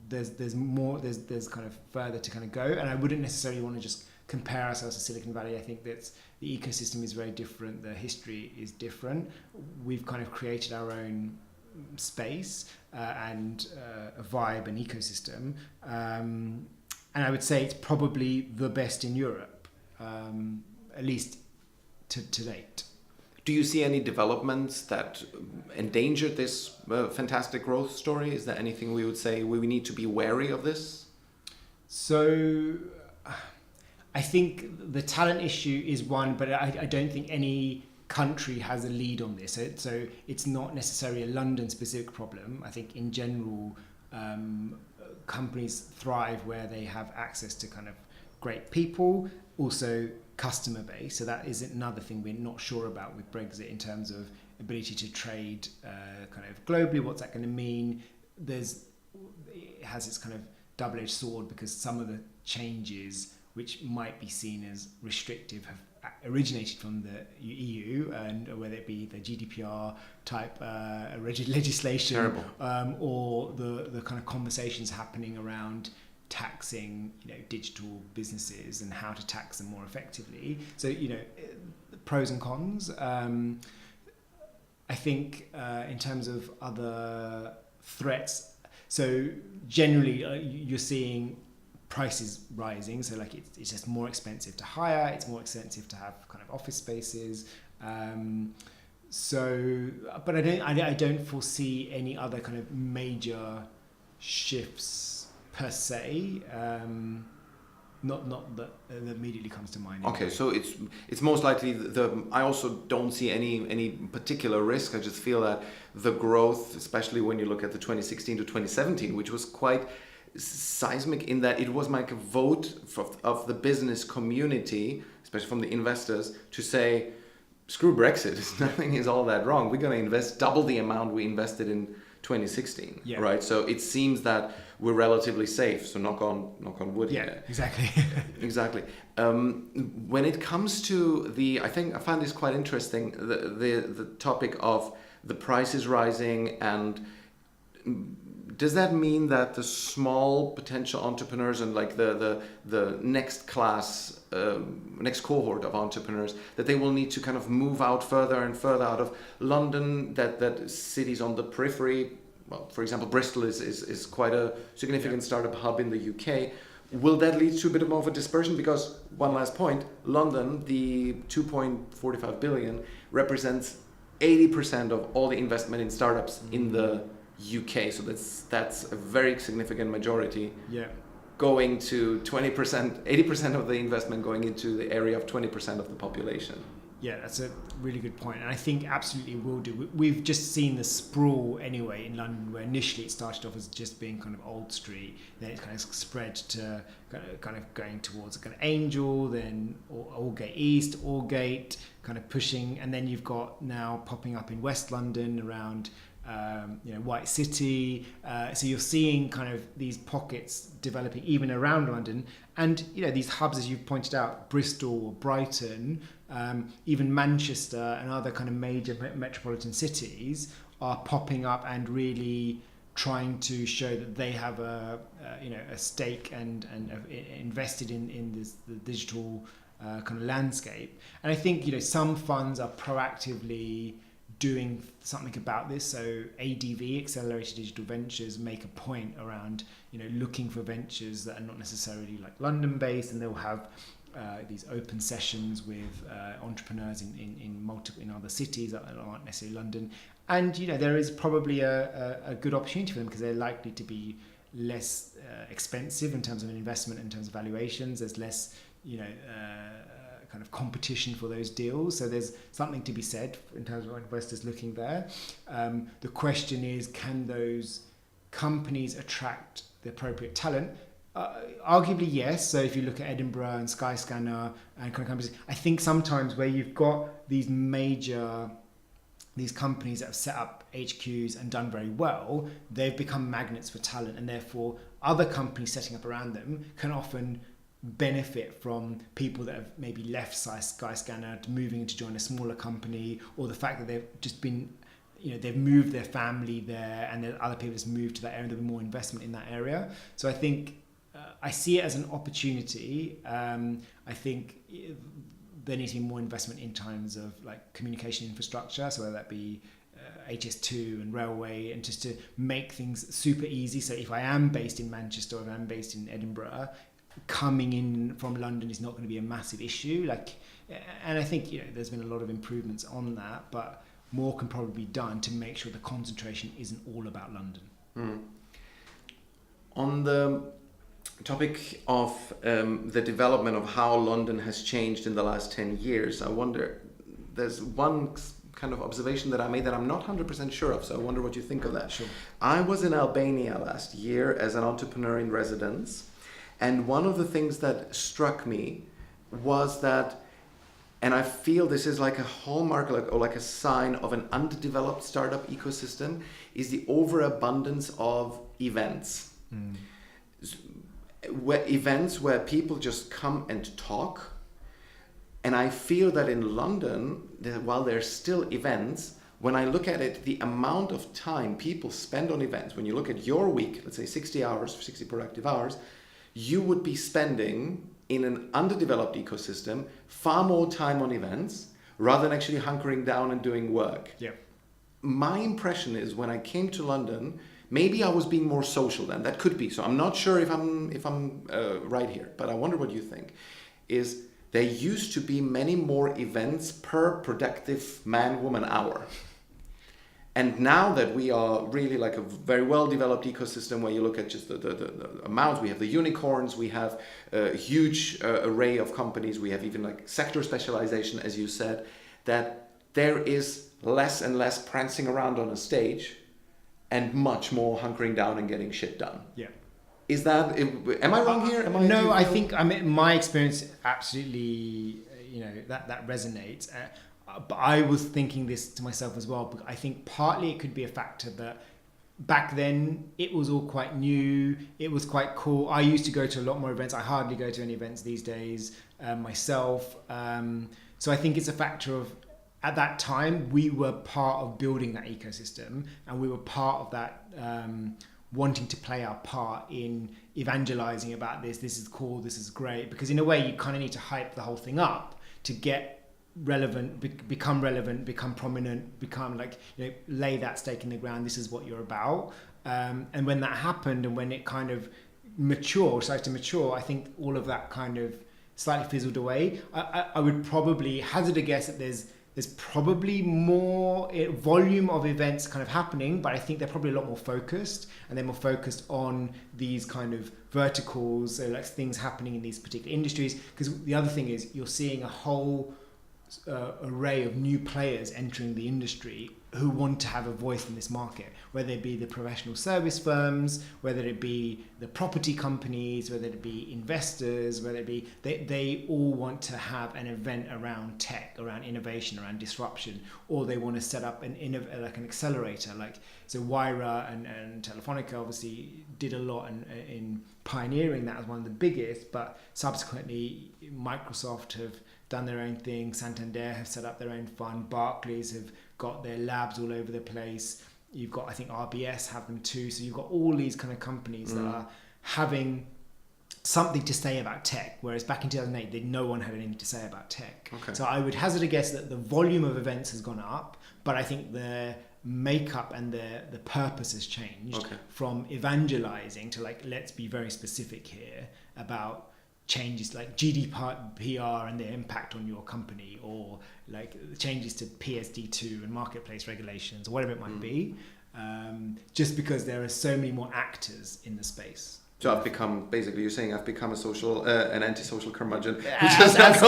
Speaker 2: there's more, there's kind of further to kind of go. And I wouldn't necessarily want to just compare ourselves to Silicon Valley. I think that the ecosystem is very different. The history is different. We've kind of created our own space and a vibe and ecosystem, and I would say it's probably the best in Europe, at least to date.
Speaker 1: Do you see any developments that endanger this fantastic growth story? Is there anything we would say we need to be wary of this?
Speaker 2: So I think the talent issue is one, but I don't think any country has a lead on this. So it's not necessarily a London specific problem. I think in general, companies thrive where they have access to kind of great people, also customer base. So that is another thing we're not sure about with Brexit in terms of ability to trade kind of globally. What's that going to mean? It has its kind of double-edged sword, because some of the changes which might be seen as restrictive have originated from the EU, and whether it be the GDPR type rigid legislation, or the kind of conversations happening around taxing digital businesses and how to tax them more effectively. So pros and cons. I think in terms of other threats, so generally you're seeing prices rising, so like it's just more expensive to hire, it's more expensive to have kind of office spaces, but I don't foresee any other kind of major shifts per se, not that immediately comes to mind.
Speaker 1: Okay, so it's most likely I also don't see any particular risk. I just feel that the growth, especially when you look at the 2016 to 2017, which was quite seismic in that it was like a vote of the business community, especially from the investors, to say, screw Brexit, nothing is all that wrong. We're going to invest double the amount we invested in 2016,
Speaker 2: Yeah.
Speaker 1: right? So it seems that we're relatively safe. So knock on wood.
Speaker 2: Yeah,
Speaker 1: here.
Speaker 2: exactly.
Speaker 1: Exactly. When it comes to I think I find this quite interesting. The topic of the prices rising, and does that mean that the small potential entrepreneurs and like the next class, next cohort of entrepreneurs, that they will need to kind of move out further and further out of London, that cities on the periphery, well, for example, Bristol is quite a significant startup hub in the UK. Will that lead to a bit more of a dispersion? Because one last point, London, the 2.45 billion represents 80% of all the investment in startups in the UK. So that's a very significant majority.
Speaker 2: Yeah.
Speaker 1: Going to 20%, 80% of the investment going into the area of 20% of the population.
Speaker 2: Yeah, that's a really good point. And I think absolutely will do. We've just seen the sprawl anyway in London, where initially it started off as just being kind of Old Street, then it kind of spread to kind of going towards kind of Angel, then Aldgate East, Aldgate, kind of pushing, and then you've got now popping up in West London around White City. So you're seeing kind of these pockets developing even around London, and these hubs, as you've pointed out, Bristol or Brighton, even Manchester and other kind of major metropolitan cities are popping up and really trying to show that they have a stake and invested in this, the digital kind of landscape. And I think some funds are proactively doing something about this. So ADV, Accelerated Digital Ventures, make a point around looking for ventures that are not necessarily like London based, and they'll have these open sessions with entrepreneurs in other cities that aren't necessarily London. And there is probably a good opportunity for them because they're likely to be less expensive in terms of an investment, in terms of valuations. There's less kind of competition for those deals. So there's something to be said in terms of investors looking there. The question is, can those companies attract the appropriate talent? Arguably yes. So if you look at Edinburgh and Skyscanner and kind of companies, I think sometimes where you've got these companies that have set up HQs and done very well, they've become magnets for talent, and therefore other companies setting up around them can often benefit from people that have maybe left Skyscanner to moving to join a smaller company, or the fact that they've just been they've moved their family there, and then other people just moved to that area, and there'll be more investment in that area. So I think I see it as an opportunity. I think there needs to be more investment in terms of like communication infrastructure, so whether that be HS2 and railway, and just to make things super easy. So if I am based in Manchester or if I'm based in Edinburgh, coming in from London is not going to be a massive issue. And I think there's been a lot of improvements on that, but more can probably be done to make sure the concentration isn't all about London.
Speaker 1: On the topic of the development of how London has changed in the last 10 years, I wonder, there's one kind of observation that I made that I'm not 100% sure of, so I wonder what you think of that.
Speaker 2: Sure.
Speaker 1: I was in Albania last year as an entrepreneur in residence, and one of the things that struck me was that, and I feel this is like a hallmark or like a sign of an underdeveloped startup ecosystem, is the overabundance of events. Events where people just come and talk. And I feel that in London, while there's still events, when I look at it, the amount of time people spend on events, when you look at your week, let's say 60 hours, 60 productive hours, you would be spending in an underdeveloped ecosystem far more time on events rather than actually hunkering down and doing work.
Speaker 2: Yeah.
Speaker 1: My impression is when I came to London, maybe I was being more social then. That could be. So I'm not sure if I'm right here, but I wonder what you think. Is there used to be many more events per productive man-woman hour. And now that we are really like a very well-developed ecosystem where you look at just the amounts, we have the unicorns, we have a huge array of companies, we have even like sector specialization, as you said, that there is less and less prancing around on a stage and much more hunkering down and getting shit done.
Speaker 2: Yeah.
Speaker 1: Is that, am I wrong here?
Speaker 2: No, I think, my experience absolutely, that resonates. But I was thinking this to myself as well, because I think partly it could be a factor that back then it was all quite new. It was quite cool. I used to go to a lot more events. I hardly go to any events these days myself. So I think it's a factor of, at that time, we were part of building that ecosystem, and we were part of that wanting to play our part in evangelizing about this. This is cool. This is great. Because in a way, you kind of need to hype the whole thing up to get relevant, become prominent, become like, lay that stake in the ground. This is what you're about. And when that happened, and when it kind of started to mature, I think all of that kind of slightly fizzled away. I would probably hazard a guess that there's probably more volume of events kind of happening, but I think they're probably a lot more focused, and they're more focused on these kind of verticals, so like things happening in these particular industries. Because the other thing is, you're seeing a whole array of new players entering the industry who want to have a voice in this market, whether it be the professional service firms, whether it be the property companies, whether it be investors, whether it be, they all want to have an event around tech, around innovation, around disruption, or they want to set up an accelerator. Like, so Wyra and Telefonica obviously did a lot in pioneering that as one of the biggest, but subsequently Microsoft have done their own thing, Santander have set up their own fund, Barclays have got their labs all over the place. You've got, I think RBS have them too. So you've got all these kind of companies that are having something to say about tech, whereas back in 2008, no one had anything to say about tech. Okay. So I would hazard a guess that the volume of events has gone up, but I think the makeup and the purpose has changed from evangelizing to like, let's be very specific here about changes like GDPR and their impact on your company, or like changes to PSD2 and marketplace regulations, or whatever it might be, just because there are so many more actors in the space.
Speaker 1: So I've become, basically you're saying I've become an antisocial curmudgeon.
Speaker 2: As have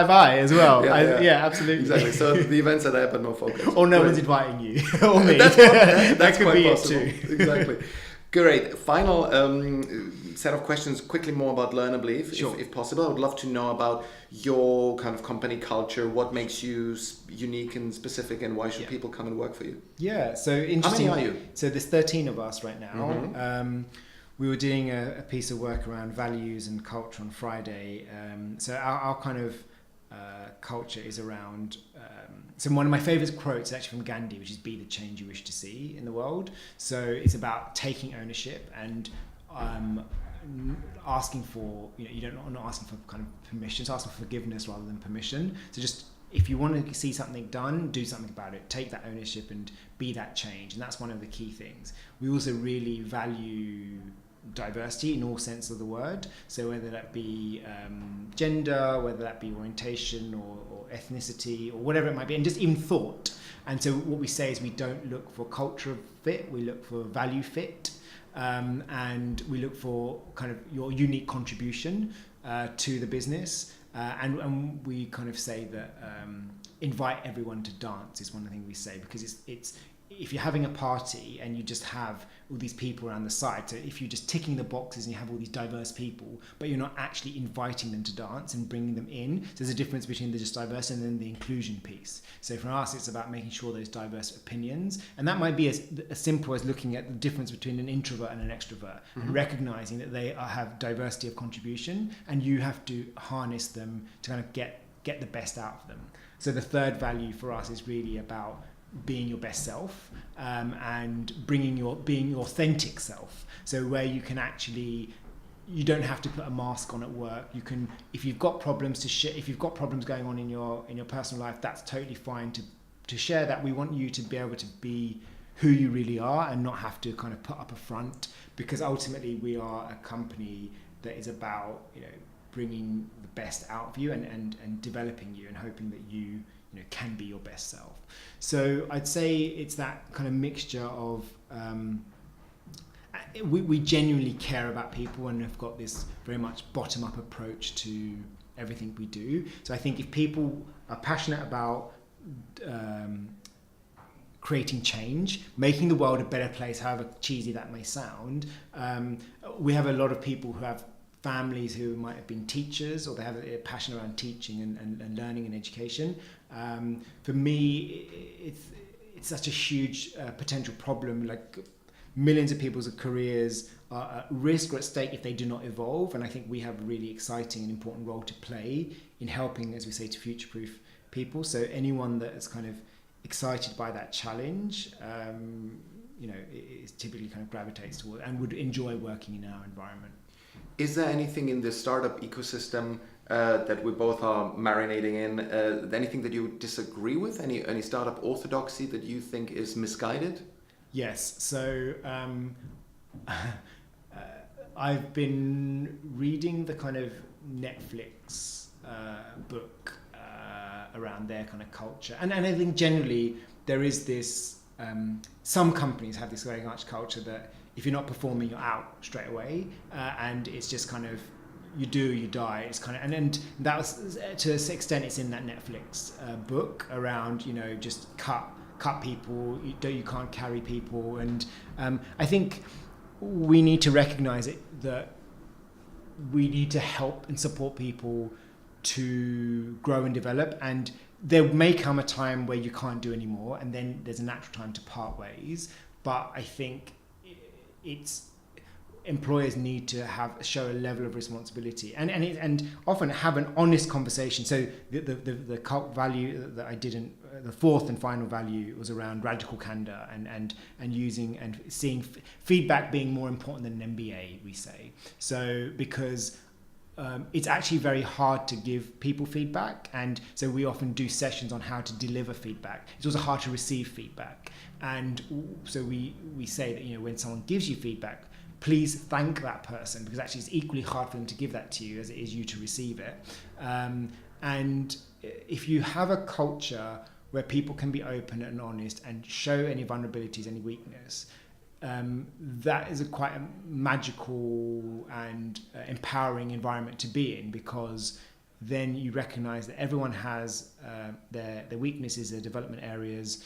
Speaker 2: I as well. Yeah, absolutely.
Speaker 1: Exactly. So the events are there, but no focus.
Speaker 2: Or no one's inviting you, or me.
Speaker 1: That's
Speaker 2: that could
Speaker 1: quite
Speaker 2: be
Speaker 1: possible.
Speaker 2: it too.
Speaker 1: Exactly. Great. Final set of questions, quickly more about Learnably, if possible. I would love to know about your kind of company culture, what makes you unique and specific, and why should people come and work for you?
Speaker 2: Yeah, so interesting.
Speaker 1: How many are you?
Speaker 2: So there's 13 of us right now. We were doing a piece of work around values and culture on Friday. So our kind of culture is around... So one of my favorite quotes is actually from Gandhi, which is "Be the change you wish to see in the world." So it's about taking ownership and asking for, not asking for kind of permission, so asking for forgiveness rather than permission. So just, if you want to see something done, do something about it. Take that ownership and be that change. And that's one of the key things. We also really value diversity in all sense of the word. So whether that be gender, whether that be orientation or ethnicity or whatever it might be, and just even thought. And so what we say is we don't look for culture fit, we look for value fit, and we look for kind of your unique contribution to the business. And we kind of say that invite everyone to dance is one of the things we say, because it's if you're having a party and you just have all these people around the side, so if you're just ticking the boxes and you have all these diverse people, but you're not actually inviting them to dance and bringing them in, so there's a difference between the just diverse and then the inclusion piece. So for us, it's about making sure there's diverse opinions, and that might be as simple as looking at the difference between an introvert and an extrovert, and recognizing that they have diversity of contribution, and you have to harness them to kind of get the best out of them. So the third value for us is really about being your best self, and being your authentic self. So where you can actually, you don't have to put a mask on at work. You can, if you've got problems to share, if you've got problems going on in your personal life, that's totally fine to share that. We want you to be able to be who you really are and not have to kind of put up a front, because ultimately we are a company that is about bringing the best out of you and developing you and hoping that you can be your best self. So I'd say it's that kind of mixture of we genuinely care about people and have got this very much bottom-up approach to everything we do. So I think if people are passionate about creating change, making the world a better place, however cheesy that may sound, we have a lot of people who have families who might have been teachers, or they have a passion around teaching and learning and education. For me, it's such a huge potential problem. Like millions of people's careers are at risk or at stake if they do not evolve. And I think we have a really exciting and important role to play in helping, as we say, to future-proof people. So anyone that is kind of excited by that challenge, is typically kind of gravitates toward and would enjoy working in our environment.
Speaker 1: Is there anything in the startup ecosystem that we both are marinating in, anything that you disagree with? Any startup orthodoxy that you think is misguided?
Speaker 2: Yes. So I've been reading the kind of Netflix book around their kind of culture. And I think generally there is this, some companies have this very much culture that if you're not performing, you're out straight away. And it's just kind of, you do, you die. It's kind of, and that was, to an extent, it's in that Netflix book around, just cut people, you can't carry people. And I think we need to recognize that we need to help and support people to grow and develop, and there may come a time where you can't do anymore, and then there's a natural time to part ways. But I think employers need to show a level of responsibility and often have an honest conversation. So the cult value that I didn't, the fourth and final value was around radical candor and using and seeing feedback being more important than an MBA, we say. So because it's actually very hard to give people feedback, and so we often do sessions on how to deliver feedback. It's also hard to receive feedback, and so we say that when someone gives you feedback, please thank that person, because actually it's equally hard for them to give that to you as it is you to receive it. And if you have a culture where people can be open and honest and show any vulnerabilities, any weakness, that is quite a magical and empowering environment to be in, because then you recognize that everyone has their weaknesses, their development areas,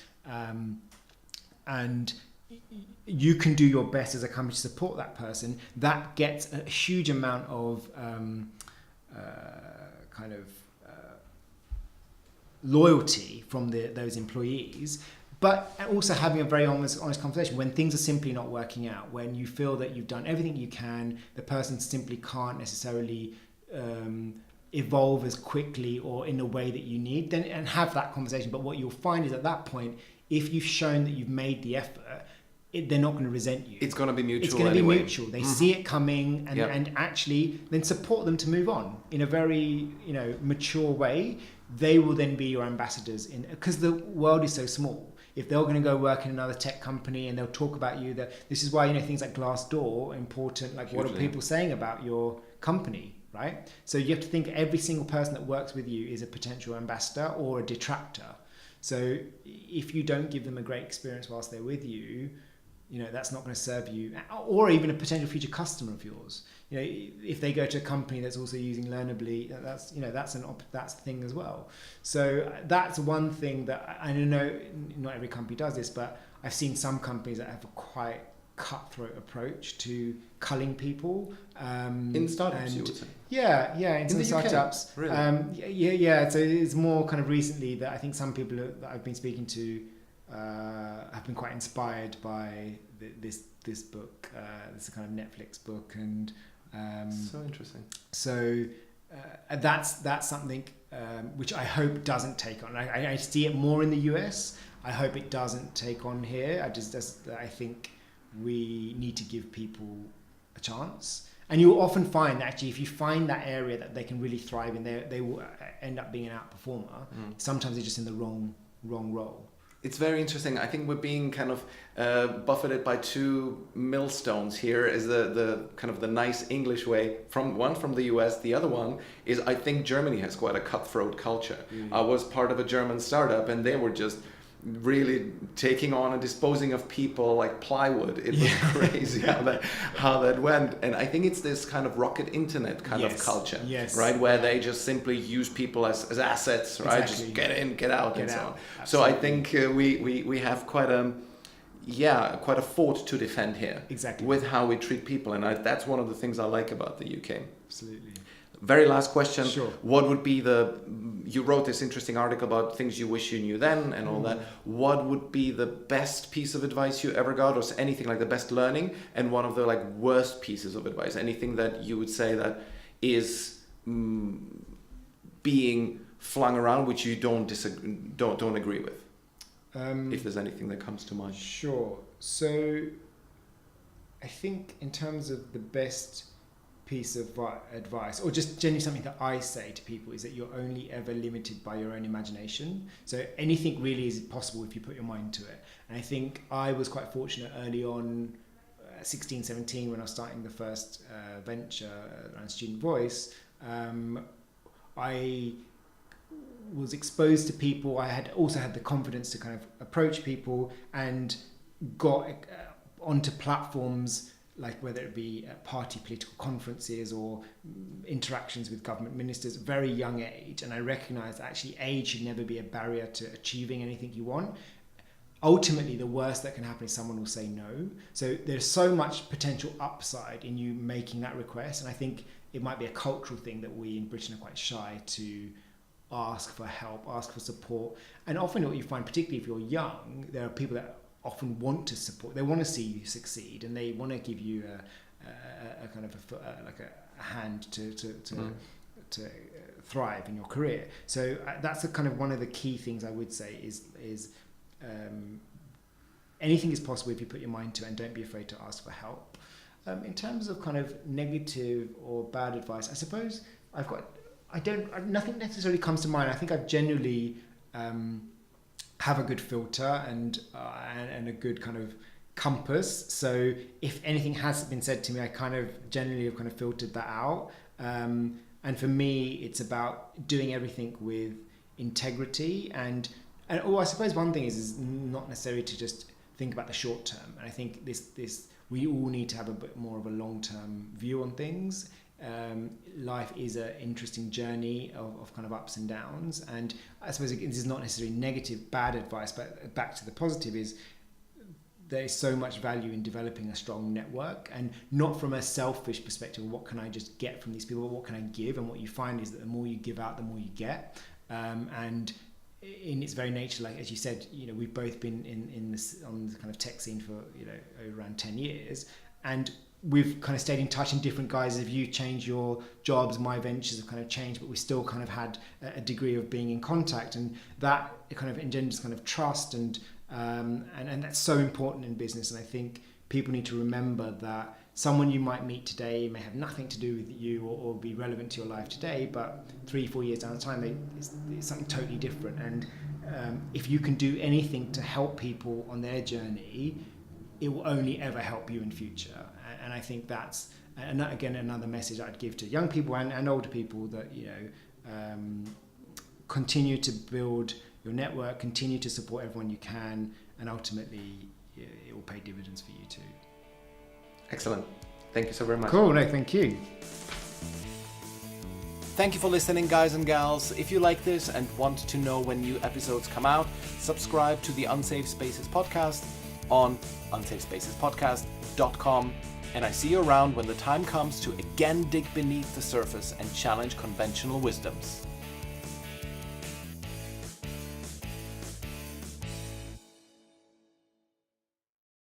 Speaker 2: and you can do your best as a company to support that person. That gets a huge amount of loyalty from those employees, but also having a very honest conversation when things are simply not working out, when you feel that you've done everything you can, the person simply can't necessarily evolve as quickly or in a way that you need, then and have that conversation. But what you'll find is at that point, if you've shown that you've made the effort, they're not going to resent you.
Speaker 1: It's going to be mutual.
Speaker 2: It's going to
Speaker 1: anyway.
Speaker 2: be mutual. They see it coming, and actually then support them to move on in a very mature way. They will then be your ambassadors because the world is so small. If they're going to go work in another tech company and they'll talk about you, this is why things like Glassdoor are important. Like, what are people saying about your company, right? So you have to think every single person that works with you is a potential ambassador or a detractor. So if you don't give them a great experience whilst they're with you, that's not going to serve you, or even a potential future customer of yours. If they go to a company that's also using Learnably, that's a thing as well. So that's one thing that I know not every company does this, but I've seen some companies that have a quite cutthroat approach to culling people.
Speaker 1: In startups, you would say?
Speaker 2: Yeah, in some startups.
Speaker 1: Really?
Speaker 2: Yeah. So it's more kind of recently that I think some people that I've been speaking to have been quite inspired by this book, this kind of Netflix book, and
Speaker 1: so interesting. So
Speaker 2: that's something which I hope doesn't take on. I see it more in the US. I hope it doesn't take on here. I think we need to give people a chance. And you'll often find that actually if you find that area that they can really thrive in, they will end up being an outperformer. Sometimes they're just in the wrong role.
Speaker 1: It's very interesting. I think we're being kind of buffeted by two millstones here, is the kind of the nice English way. One from the US, the other one is I think Germany has quite a cutthroat culture. I was part of a German startup and they were just really taking on and disposing of people like plywood. It was crazy how that went. And I think it's this kind of rocket internet kind of culture, right? Where they just simply use people as assets, right? Exactly. Just get in, get out, and so on. Absolutely. So I think we have quite a fort to defend here.
Speaker 2: Exactly.
Speaker 1: With how we treat people. And that's one of the things I like about the UK.
Speaker 2: Absolutely.
Speaker 1: very last question.
Speaker 2: Sure.
Speaker 1: What would be you wrote this interesting article about things you wish you knew then and all that. What would be the best piece of advice you ever got, or anything like the best learning, and one of the like worst pieces of advice? Anything that you would say that is being flung around which you don't agree with? If there's anything that comes to mind.
Speaker 2: Sure. So I think in terms of the best piece of advice, or just generally something that I say to people, is that you're only ever limited by your own imagination. So anything really is possible if you put your mind to it. And I think I was quite fortunate early on, 16, 17, when I was starting the first venture around Student Voice. I was exposed to people. I had also had the confidence to kind of approach people, and got onto platforms like whether it be party political conferences or interactions with government ministers, very young age. And I recognized that actually age should never be a barrier to achieving anything you want. Ultimately, the worst that can happen is someone will say no. So there's so much potential upside in you making that request. And I think it might be a cultural thing that we in Britain are quite shy to ask for help, ask for support. And often what you find, particularly if you're young, there are people that often want to support. They want to see you succeed, and they want to give you a kind of a hand to thrive in your career. So that's a kind of one of the key things I would say is anything is possible if you put your mind to it, and don't be afraid to ask for help. In terms of kind of negative or bad advice, I suppose nothing necessarily comes to mind. I think I've generally have a good filter and a good kind of compass. So if anything has been said to me, I kind of generally have kind of filtered that out. And for me, it's about doing everything with integrity. And I suppose one thing is not necessarily to just think about the short term. And I think we all need to have a bit more of a long-term view on things. Life is an interesting journey of kind of ups and downs, and I suppose this is not necessarily negative, bad advice, but back to the positive is there is so much value in developing a strong network, and not from a selfish perspective, what can I just get from these people, but what can I give? And what you find is that the more you give out, the more you get, and in its very nature, like as you said, we've both been in this on the kind of tech scene for around 10 years, and we've kind of stayed in touch in different guises. If you change your jobs, my ventures have kind of changed, but we still kind of had a degree of being in contact, and that kind of engenders kind of trust, and that's so important in business. And I think people need to remember that someone you might meet today may have nothing to do with you or be relevant to your life today, but 3-4 years down the time, it's something totally different. And if you can do anything to help people on their journey, it will only ever help you in future. And I think that's, and that, again, another message I'd give to young people and older people, that continue to build your network, continue to support everyone you can, and ultimately it will pay dividends for you too.
Speaker 1: Excellent. Thank you so very much.
Speaker 2: Cool. No, thank you.
Speaker 1: Thank you for listening, guys and gals. If you like this and want to know when new episodes come out, subscribe to the Unsafe Spaces podcast on unsafespacespodcast.com. And I see you around when the time comes to again dig beneath the surface and challenge conventional wisdoms.